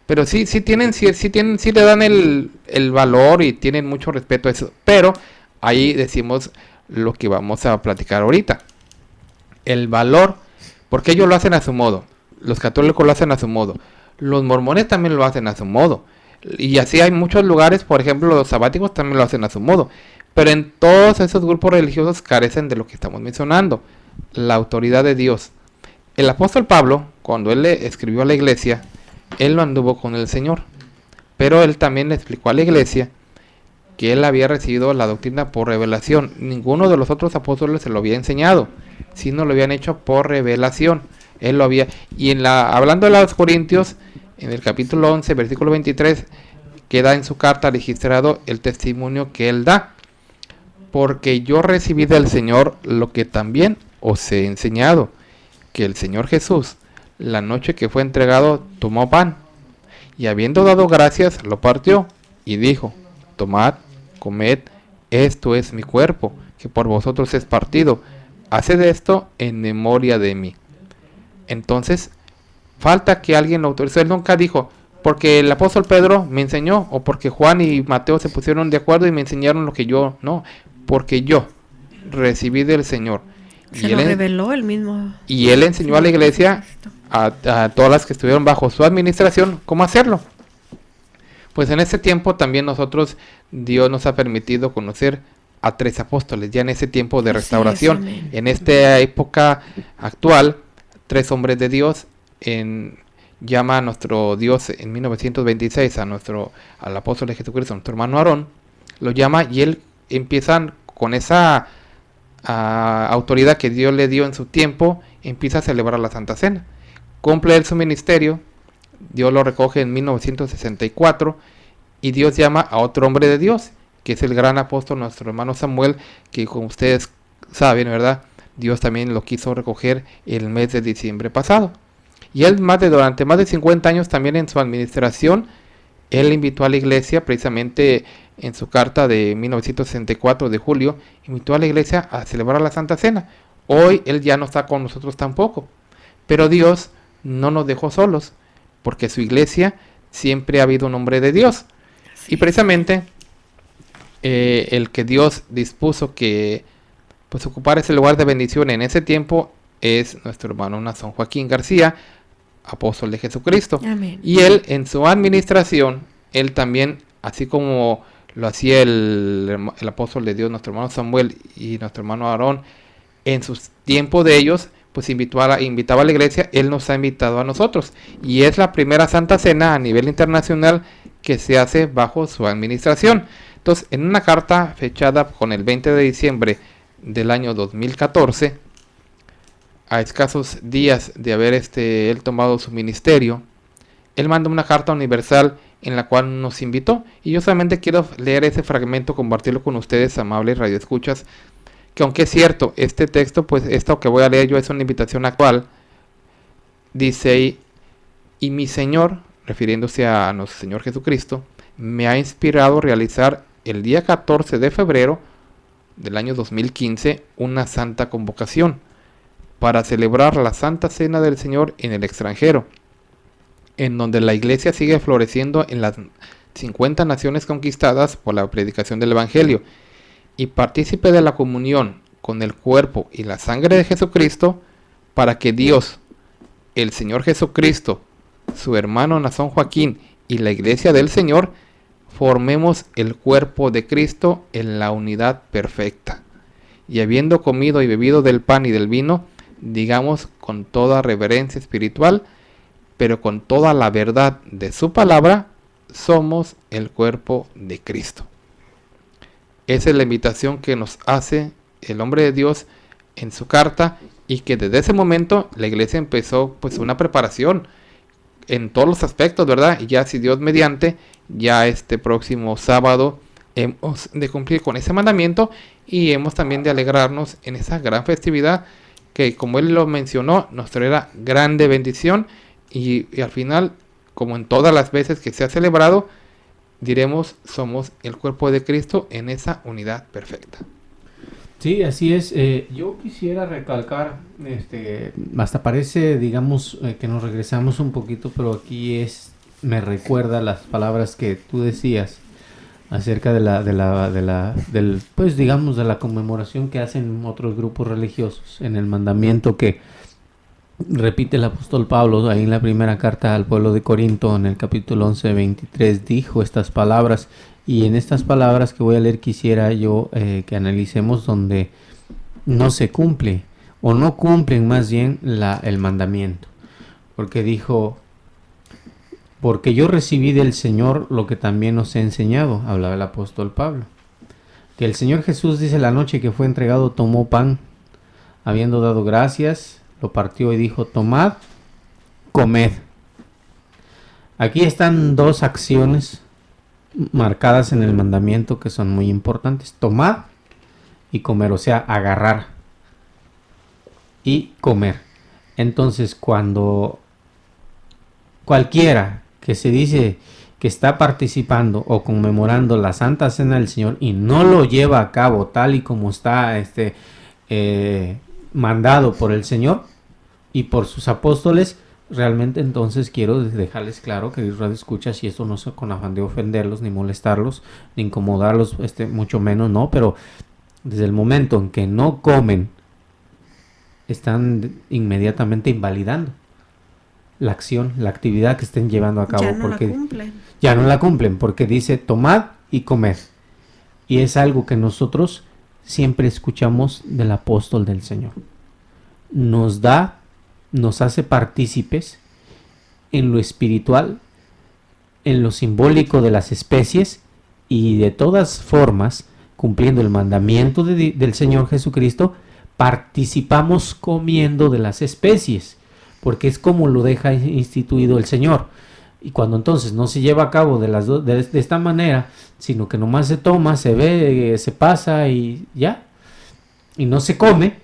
pero sí le dan el valor y tienen mucho respeto a eso. Pero ahí decimos lo que vamos a platicar ahorita. El valor, porque ellos lo hacen a su modo. Los católicos lo hacen a su modo. Los mormones también lo hacen a su modo. Y así hay muchos lugares, por ejemplo, los sabáticos también lo hacen a su modo. Pero en todos esos grupos religiosos carecen de lo que estamos mencionando, la autoridad de Dios. El apóstol Pablo, cuando él le escribió a la iglesia, él no anduvo con el Señor, pero él también le explicó a la iglesia que él había recibido la doctrina por revelación. Ninguno de los otros apóstoles se lo había enseñado, sino lo habían hecho por revelación. Él lo había, y hablando de los Corintios, en el capítulo 11, versículo 23, queda en su carta registrado el testimonio que él da. Porque yo recibí del Señor lo que también os he enseñado, que el Señor Jesús, la noche que fue entregado, tomó pan, y habiendo dado gracias, lo partió, y dijo, tomad, comed, esto es mi cuerpo, que por vosotros es partido, haced esto en memoria de mí. Entonces, falta que alguien lo autorice. Él nunca dijo, porque el apóstol Pedro me enseñó, o porque Juan y Mateo se pusieron de acuerdo y me enseñaron lo que yo, no, porque yo recibí del Señor. Se lo reveló él mismo. Y él enseñó a la iglesia, a todas las que estuvieron bajo su administración, cómo hacerlo. Pues en ese tiempo también nosotros, Dios nos ha permitido conocer a 3 apóstoles, ya en ese tiempo de restauración. En esta época actual, 3 hombres de Dios. llama a nuestro Dios en 1926 al apóstol de Jesucristo, nuestro hermano Aarón, lo llama y él empieza con esa autoridad que Dios le dio en su tiempo, empieza a celebrar la Santa Cena. Cumple él su ministerio, Dios lo recoge en 1964 y Dios llama a otro hombre de Dios, que es el gran apóstol, nuestro hermano Samuel, que como ustedes saben, ¿verdad? Dios también lo quiso recoger el mes de diciembre pasado. Y él durante más de 50 años también en su administración, él invitó a la iglesia, precisamente en su carta de 1964 de julio, invitó a la iglesia a celebrar la Santa Cena. Hoy él ya no está con nosotros tampoco, pero Dios no nos dejó solos, porque su iglesia siempre ha habido un hombre de Dios. Y precisamente el que Dios dispuso que pues ocupar ese lugar de bendición en ese tiempo es nuestro hermano Nazón Joaquín García, apóstol de Jesucristo. Amén. Y él en su administración, él también, así como lo hacía el apóstol de Dios, nuestro hermano Samuel y nuestro hermano Aarón, en sus tiempos de ellos, pues invitaba a la iglesia, él nos ha invitado a nosotros. Y es la primera Santa Cena a nivel internacional que se hace bajo su administración. Entonces, en una carta fechada con el 20 de diciembre del año 2014, a escasos días de haber él tomado su ministerio, él manda una carta universal en la cual nos invitó. Y yo solamente quiero leer ese fragmento, compartirlo con ustedes, amables radioescuchas, que aunque es cierto, este texto, pues esto que voy a leer yo es una invitación actual. Dice, y mi Señor, refiriéndose a nuestro Señor Jesucristo, me ha inspirado a realizar el día 14 de febrero del año 2015 una santa convocación para celebrar la Santa Cena del Señor en el extranjero, en donde la iglesia sigue floreciendo en las 50 naciones conquistadas por la predicación del Evangelio, y partícipe de la comunión con el cuerpo y la sangre de Jesucristo, para que Dios, el Señor Jesucristo, su hermano Nazón Joaquín y la iglesia del Señor formemos el cuerpo de Cristo en la unidad perfecta. Y habiendo comido y bebido del pan y del vino, digamos con toda reverencia espiritual, pero con toda la verdad de su palabra, somos el cuerpo de Cristo. Esa es la invitación que nos hace el hombre de Dios en su carta, y que desde ese momento la iglesia empezó pues una preparación en todos los aspectos, ¿verdad? Y ya, si Dios mediante, ya este próximo sábado hemos de cumplir con ese mandamiento, y hemos también de alegrarnos en esa gran festividad que, como él lo mencionó, nos traerá grande bendición, y al final, como en todas las veces que se ha celebrado, diremos, somos el cuerpo de Cristo en esa unidad perfecta. Sí, así es. Yo quisiera recalcar, hasta parece, digamos, que nos regresamos un poquito, pero aquí me recuerda las palabras que tú decías acerca pues digamos, de la conmemoración que hacen otros grupos religiosos en el mandamiento que repite el apóstol Pablo ahí en la primera carta al pueblo de Corinto, en el capítulo 11, 23, dijo estas palabras. Y en estas palabras que voy a leer quisiera yo que analicemos donde no se cumple, o no cumplen más bien el mandamiento. Porque dijo, porque yo recibí del Señor lo que también os he enseñado, hablaba el apóstol Pablo. Que el Señor Jesús, dice, la noche que fue entregado, tomó pan, habiendo dado gracias, lo partió y dijo, tomad, comed. Aquí están dos acciones marcadas en el mandamiento que son muy importantes: tomar y comer, o sea, agarrar y comer. Entonces, cuando cualquiera que se dice que está participando o conmemorando la Santa Cena del Señor y no lo lleva a cabo tal y como está mandado por el Señor y por sus apóstoles, realmente entonces quiero dejarles claro que Radio Escucha, si esto no es con afán de ofenderlos, ni molestarlos, ni incomodarlos, mucho menos, no, pero desde el momento en que no comen, están inmediatamente invalidando la acción, la actividad que estén llevando a cabo, porque ya no la cumplen, porque dice tomad y comed. Y es algo que nosotros siempre escuchamos del apóstol del Señor. Nos hace partícipes en lo espiritual, en lo simbólico de las especies, y de todas formas, cumpliendo el mandamiento del Señor Jesucristo, participamos comiendo de las especies, porque es como lo deja instituido el Señor. Y cuando entonces no se lleva a cabo de esta manera, sino que nomás se toma, se ve, se pasa y ya, y no se come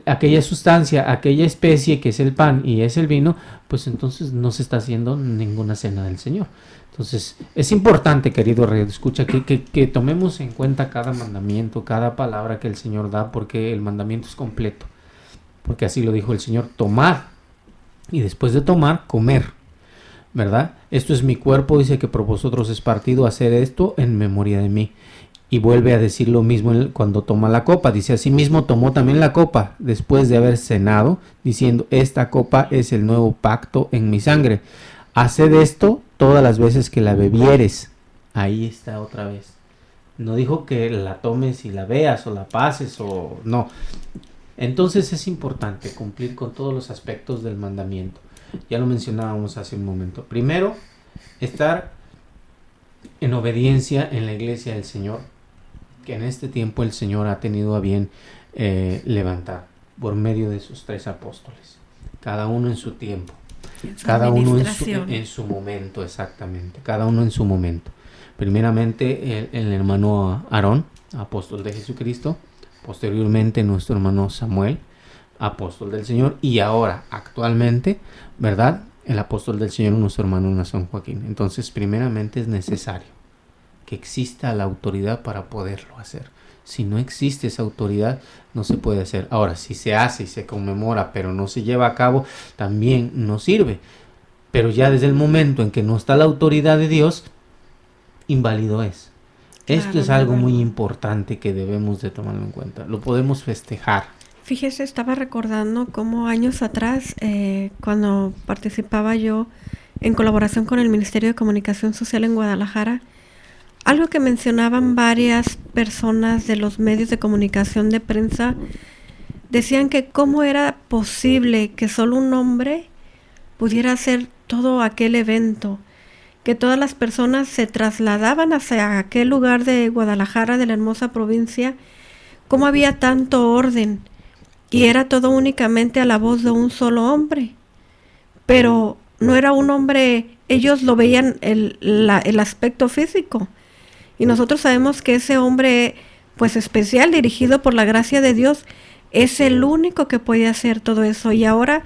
aquella sustancia, aquella especie que es el pan y es el vino, pues entonces no se está haciendo ninguna cena del Señor. Entonces es importante, querido Radio Escucha, que tomemos en cuenta cada mandamiento, cada palabra que el Señor da, porque el mandamiento es completo, porque así lo dijo el Señor: tomar, y después de tomar, comer, ¿verdad? Esto es mi cuerpo, dice, que por vosotros es partido, hacer esto en memoria de mí. Y vuelve a decir lo mismo cuando toma la copa. Dice: asimismo tomó también la copa después de haber cenado, diciendo: esta copa es el nuevo pacto en mi sangre. Haced esto todas las veces que la bebieres. Ahí está otra vez. No dijo que la tomes y la veas o la pases o no. Entonces es importante cumplir con todos los aspectos del mandamiento. Ya lo mencionábamos hace un momento. Primero, estar en obediencia en la iglesia del Señor, que en este tiempo el Señor ha tenido a bien levantar por medio de sus 3 apóstoles, cada uno en su tiempo, cada uno en su momento, exactamente, cada uno en su momento. Primeramente el hermano Aarón, apóstol de Jesucristo; posteriormente nuestro hermano Samuel, apóstol del Señor; y ahora, actualmente, ¿verdad?, el apóstol del Señor, nuestro hermano San Joaquín. Entonces, primeramente es necesario que exista la autoridad para poderlo hacer. Si no existe esa autoridad, no se puede hacer. Ahora, si se hace y se conmemora, pero no se lleva a cabo, también no sirve. Pero ya desde el momento en que no está la autoridad de Dios, inválido es. Esto es algo muy importante que debemos de tomarlo en cuenta. Lo podemos festejar. Fíjese, estaba recordando cómo años atrás, cuando participaba yo en colaboración con el Ministerio de Comunicación Social en Guadalajara, algo que mencionaban varias personas de los medios de comunicación de prensa, decían que cómo era posible que solo un hombre pudiera hacer todo aquel evento, que todas las personas se trasladaban hacia aquel lugar de Guadalajara, de la hermosa provincia, cómo había tanto orden, y era todo únicamente a la voz de un solo hombre. Pero no era un hombre, ellos lo veían el aspecto físico, y nosotros sabemos que ese hombre pues especial, dirigido por la gracia de Dios, es el único que puede hacer todo eso. Y ahora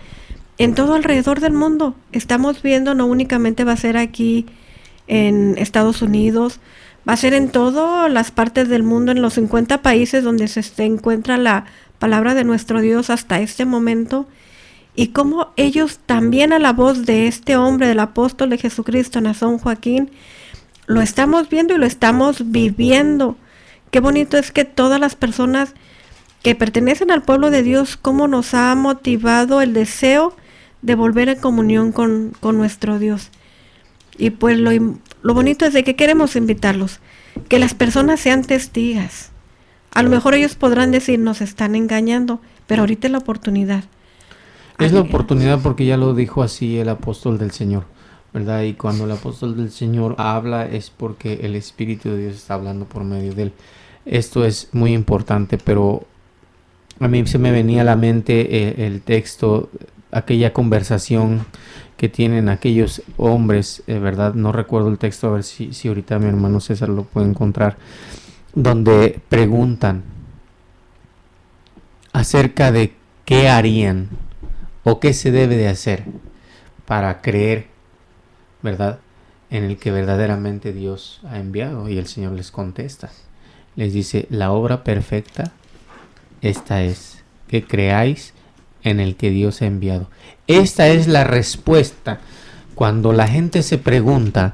en todo alrededor del mundo estamos viendo, no únicamente va a ser aquí en Estados Unidos, va a ser en todas las partes del mundo, en los 50 países donde se encuentra la palabra de nuestro Dios hasta este momento, y cómo ellos también, a la voz de este hombre, del apóstol de Jesucristo, San Joaquín, lo estamos viendo y lo estamos viviendo. Qué bonito es que todas las personas que pertenecen al pueblo de Dios, cómo nos ha motivado el deseo de volver en comunión con nuestro Dios. Y pues lo bonito es de que queremos invitarlos, que las personas sean testigas. A lo mejor ellos podrán decir: nos están engañando, pero ahorita es la oportunidad. Es la oportunidad, porque ya lo dijo así el apóstol del Señor, ¿verdad? Y cuando el apóstol del Señor habla es porque el Espíritu de Dios está hablando por medio de él. Esto es muy importante, pero a mí se me venía a la mente el texto, aquella conversación que tienen aquellos hombres, ¿verdad? No recuerdo el texto, a ver si ahorita mi hermano César lo puede encontrar, donde preguntan acerca de qué harían o qué se debe de hacer para creer, ¿verdad?, en el que verdaderamente Dios ha enviado. Y el Señor les contesta, les dice: la obra perfecta esta es, que creáis en el que Dios ha enviado. Esta es la respuesta cuando la gente se pregunta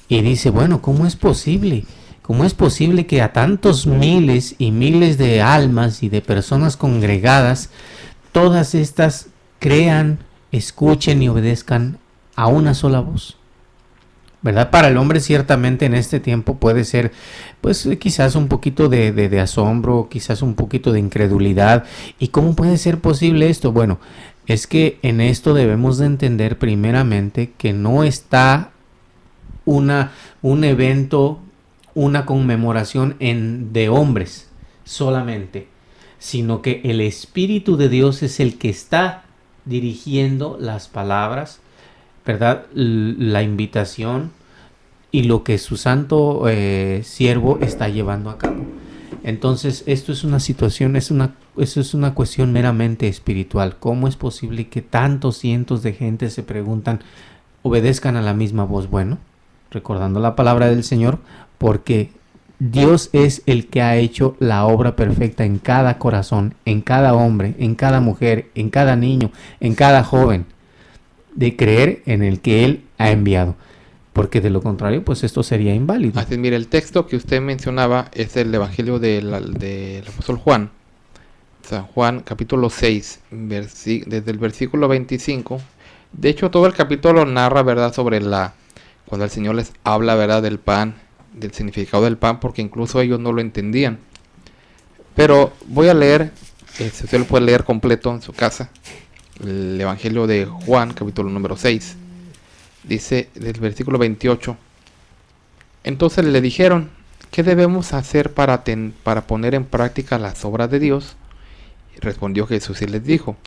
y dice: bueno, ¿cómo es posible? ¿Cómo es posible que a tantos miles y miles de almas y de personas congregadas, todas estas crean, escuchen y obedezcan a una sola voz? ¿Verdad? Para el hombre ciertamente en este tiempo puede ser, pues quizás un poquito de asombro, quizás un poquito de incredulidad. ¿Y cómo puede ser posible esto? Bueno, es que en esto debemos de entender primeramente que no está un evento, una conmemoración de hombres solamente, sino que el Espíritu de Dios es el que está dirigiendo las palabras, ¿verdad? La invitación y lo que su santo siervo está llevando a cabo. Entonces, esto es una situación, eso es una cuestión meramente espiritual. ¿Cómo es posible que tantos cientos de gente se preguntan, obedezcan a la misma voz? Bueno, recordando la palabra del Señor, porque Dios es el que ha hecho la obra perfecta en cada corazón, en cada hombre, en cada mujer, en cada niño, en cada joven, de creer en el que Él ha enviado. Porque de lo contrario, pues esto sería inválido. Así es, mire, el texto que usted mencionaba es el Evangelio del apóstol Juan. San Juan, capítulo 6, desde el versículo 25. De hecho, todo el capítulo narra, ¿verdad?, sobre cuando el Señor les habla, ¿verdad?, del pan, del significado del pan, porque incluso ellos no lo entendían. Pero voy a leer, si usted lo puede leer completo en su casa, el Evangelio de Juan, capítulo número 6. Dice del versículo 28. Entonces le dijeron, ¿qué debemos hacer para poner en práctica las obras de Dios? Y respondió Jesús y les dijo,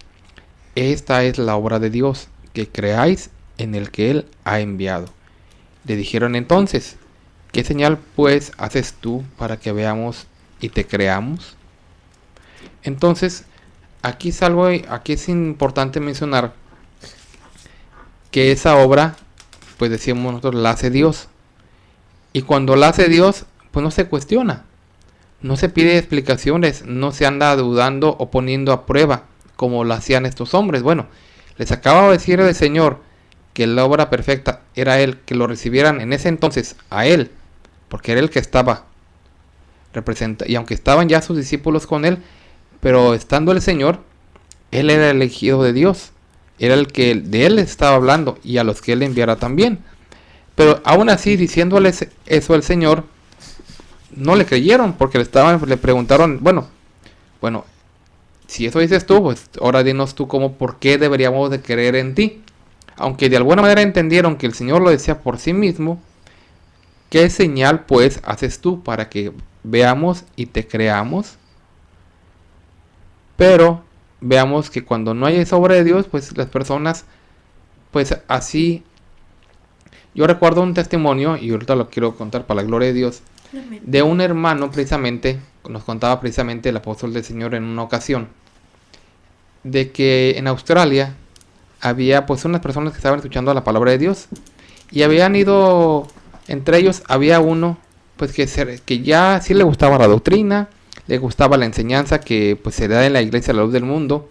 esta es la obra de Dios, que creáis en el que Él ha enviado. Le dijeron entonces, ¿qué señal pues haces tú para que veamos y te creamos? Entonces, aquí es importante mencionar que esa obra, pues decíamos nosotros, la hace Dios. Y cuando la hace Dios, pues no se cuestiona, no se pide explicaciones, no se anda dudando o poniendo a prueba como lo hacían estos hombres. Bueno, les acabo de decir el Señor que la obra perfecta era Él, que lo recibieran en ese entonces a Él, porque era el que estaba representando, y aunque estaban ya sus discípulos con Él, pero estando el Señor, Él era el elegido de Dios. Era el que de Él estaba hablando y a los que Él enviara también. Pero aún así, diciéndoles eso al Señor, no le creyeron porque le preguntaron, bueno, si eso dices tú, pues ahora dinos tú por qué deberíamos de creer en ti. Aunque de alguna manera entendieron que el Señor lo decía por sí mismo, ¿qué señal pues haces tú para que veamos y te creamos? Pero veamos que cuando no hay esa obra de Dios, pues las personas, pues así. Yo recuerdo un testimonio, y ahorita lo quiero contar para la gloria de Dios, de un hermano precisamente, nos contaba precisamente el apóstol del Señor en una ocasión, de que en Australia había pues unas personas que estaban escuchando la palabra de Dios, y habían ido, entre ellos había uno, pues que ya sí le gustaba la doctrina, le gustaba la enseñanza que pues se da en la iglesia a la luz del mundo,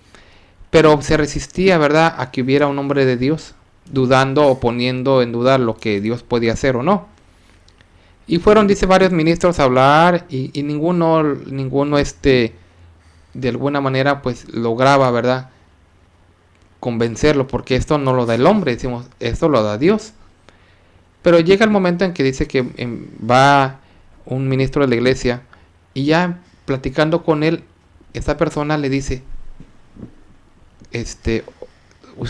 pero se resistía, ¿verdad?, a que hubiera un hombre de Dios, dudando o poniendo en duda lo que Dios podía hacer o no. Y fueron, dice, varios ministros a hablar y ninguno de alguna manera pues lograba, ¿verdad?, convencerlo, porque esto no lo da el hombre, decimos, esto lo da Dios. Pero llega el momento en que dice que va un ministro de la iglesia y ya platicando con él, esta persona le dice,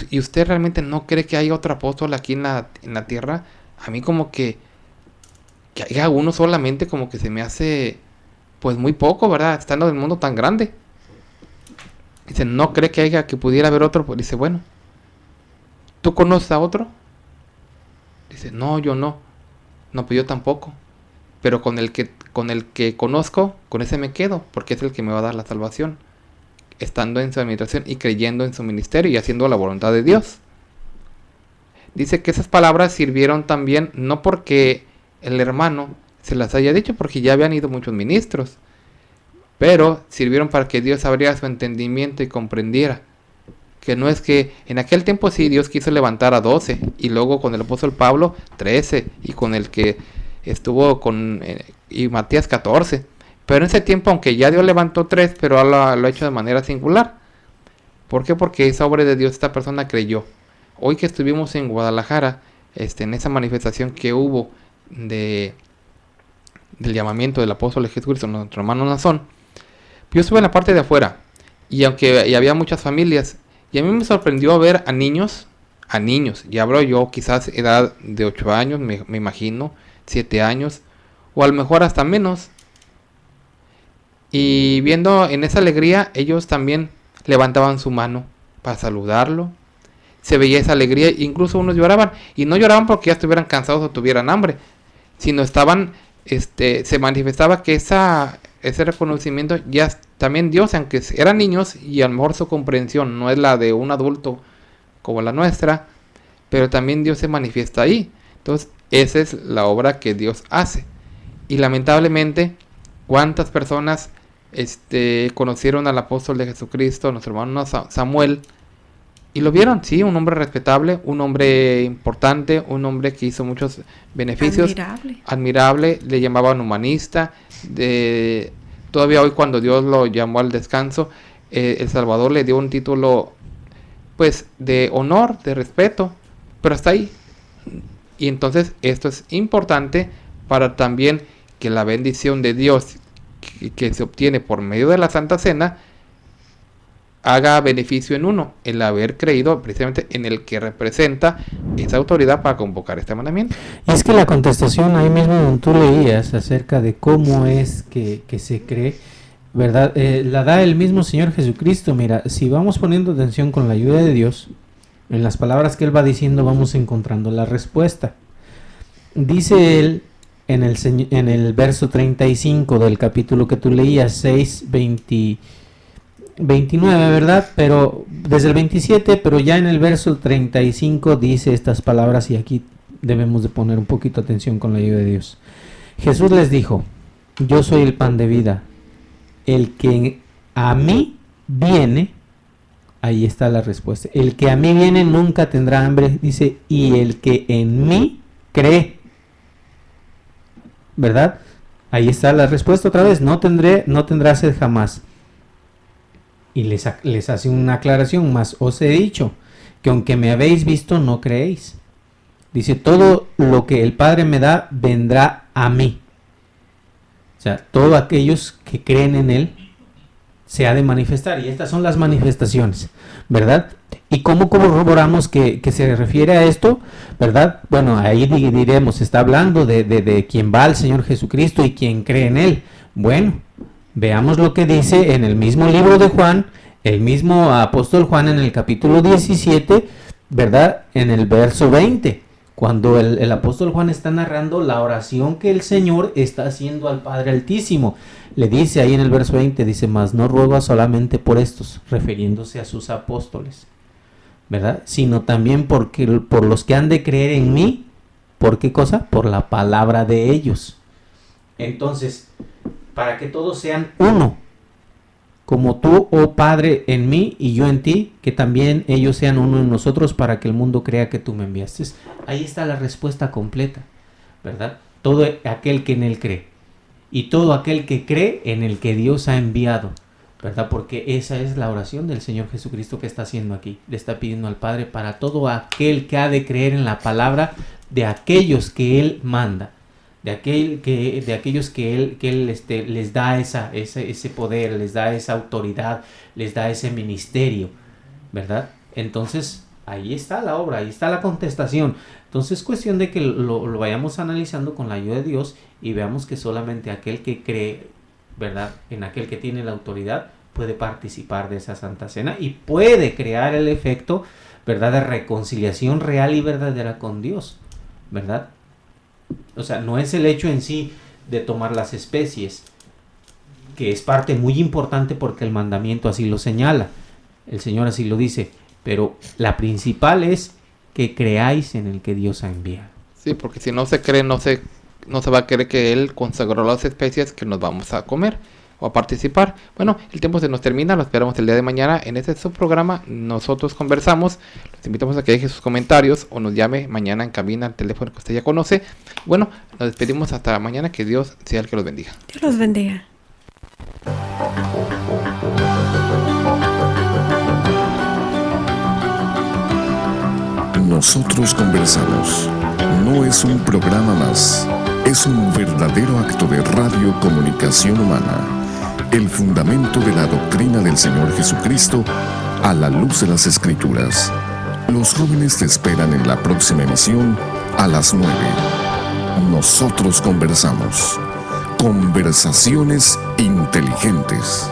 ¿y usted realmente no cree que hay otro apóstol aquí en la tierra? A mí como que haya uno solamente como que se me hace pues muy poco, ¿verdad?, estando en el mundo tan grande. Dice, ¿no cree que pudiera haber otro? Pues dice, bueno, ¿tú conoces a otro? Dice, no, yo no. No, pues yo tampoco. Pero con el que conozco, con ese me quedo, porque es el que me va a dar la salvación, estando en su administración y creyendo en su ministerio y haciendo la voluntad de Dios. Dice que esas palabras sirvieron también, no porque el hermano se las haya dicho, porque ya habían ido muchos ministros, pero sirvieron para que Dios abriera su entendimiento y comprendiera que no es que en aquel tiempo sí Dios quiso levantar a 12 y luego con el apóstol Pablo 13 y con el que estuvo y Matías 14, pero en ese tiempo, aunque ya Dios levantó 3, pero lo ha hecho de manera singular. ¿Por qué? Porque esa obra de Dios, esta persona creyó. Hoy que estuvimos en Guadalajara, en esa manifestación que hubo del llamamiento del apóstol Jesucristo, nuestro hermano Nazón, yo estuve en la parte de afuera, y aunque había muchas familias, Y a mí me sorprendió ver a niños, ya hablo yo quizás edad de 8 años, me imagino, 7 años, o a lo mejor hasta menos. Y viendo en esa alegría, ellos también levantaban su mano para saludarlo. Se veía esa alegría, incluso unos lloraban, y no lloraban porque ya estuvieran cansados o tuvieran hambre, sino estaban, se manifestaba que ese reconocimiento ya también Dios, aunque eran niños y a lo mejor su comprensión no es la de un adulto como la nuestra, pero también Dios se manifiesta ahí. Entonces esa es la obra que Dios hace. Y lamentablemente, ¿cuántas personas conocieron al apóstol de Jesucristo, nuestro hermano Samuel, y lo vieron? Sí, un hombre respetable, un hombre importante, un hombre que hizo muchos beneficios, admirable, le llamaban humanista. Todavía hoy, cuando Dios lo llamó al descanso, el Salvador le dio un título pues de honor, de respeto, pero hasta ahí. Y entonces esto es importante para también que la bendición de Dios que se obtiene por medio de la Santa Cena haga beneficio en uno, el haber creído precisamente en el que representa esa autoridad para convocar este mandamiento. Y es que la contestación ahí mismo tú leías acerca de cómo es que se cree, ¿verdad? La da el mismo Señor Jesucristo. Mira, si vamos poniendo atención con la ayuda de Dios, en las palabras que Él va diciendo vamos encontrando la respuesta. Dice Él en el verso 35 del capítulo que tú leías, 29, ¿verdad? Pero desde el 27, pero ya en el verso 35 dice estas palabras, y aquí debemos de poner un poquito atención con la ayuda de Dios. Jesús les dijo: yo soy el pan de vida, el que a mí viene, ahí está la respuesta, el que a mí viene nunca tendrá hambre, dice, y el que en mí cree, ¿verdad? Ahí está la respuesta otra vez, no tendrá sed jamás. Y les hace una aclaración más. Os he dicho que aunque me habéis visto, no creéis. Dice, todo lo que el Padre me da, vendrá a mí. O sea, todos aquellos que creen en Él, se ha de manifestar. Y estas son las manifestaciones, ¿verdad? ¿Y cómo corroboramos que se refiere a esto? ¿Verdad? Bueno, ahí diremos, está hablando de quien va al Señor Jesucristo y quien cree en Él. Bueno, veamos lo que dice en el mismo libro de Juan, el mismo apóstol Juan en el capítulo 17, ¿verdad? En el verso 20, cuando el apóstol Juan está narrando la oración que el Señor está haciendo al Padre Altísimo. Le dice ahí en el verso 20, dice, mas no ruego solamente por estos, refiriéndose a sus apóstoles, ¿verdad? Sino también por los que han de creer en mí. ¿Por qué cosa? Por la palabra de ellos. Entonces, para que todos sean uno, como tú, oh Padre, en mí y yo en ti, que también ellos sean uno en nosotros, para que el mundo crea que tú me enviaste. Ahí está la respuesta completa, ¿verdad? Todo aquel que en Él cree, y todo aquel que cree en el que Dios ha enviado, ¿verdad? Porque esa es la oración del Señor Jesucristo que está haciendo aquí. Le está pidiendo al Padre para todo aquel que ha de creer en la palabra de aquellos que Él manda. De aquellos que él les da ese poder, les da esa autoridad, les da ese ministerio, ¿verdad? Entonces, ahí está la obra, ahí está la contestación. Entonces, es cuestión de que lo vayamos analizando con la ayuda de Dios y veamos que solamente aquel que cree, ¿verdad?, en aquel que tiene la autoridad, puede participar de esa Santa Cena y puede crear el efecto, ¿verdad?, de reconciliación real y verdadera con Dios, ¿verdad? O sea, no es el hecho en sí de tomar las especies, que es parte muy importante porque el mandamiento así lo señala, el Señor así lo dice, pero la principal es que creáis en el que Dios ha enviado. Sí, porque si no se cree, no se va a creer que Él consagró las especies que nos vamos a comer o a participar. Bueno, el tiempo se nos termina, lo esperamos el día de mañana en este subprograma. Nosotros conversamos, los invitamos a que deje sus comentarios o nos llame mañana en cabina al teléfono que usted ya conoce. Bueno, nos despedimos hasta mañana, que Dios sea el que los bendiga. Dios los bendiga. Nosotros conversamos. No es un programa más, es un verdadero acto de radiocomunicación humana. El fundamento de la doctrina del Señor Jesucristo a la luz de las Escrituras. Los jóvenes te esperan en la próxima emisión a las 9. Nosotros conversamos. Conversaciones inteligentes.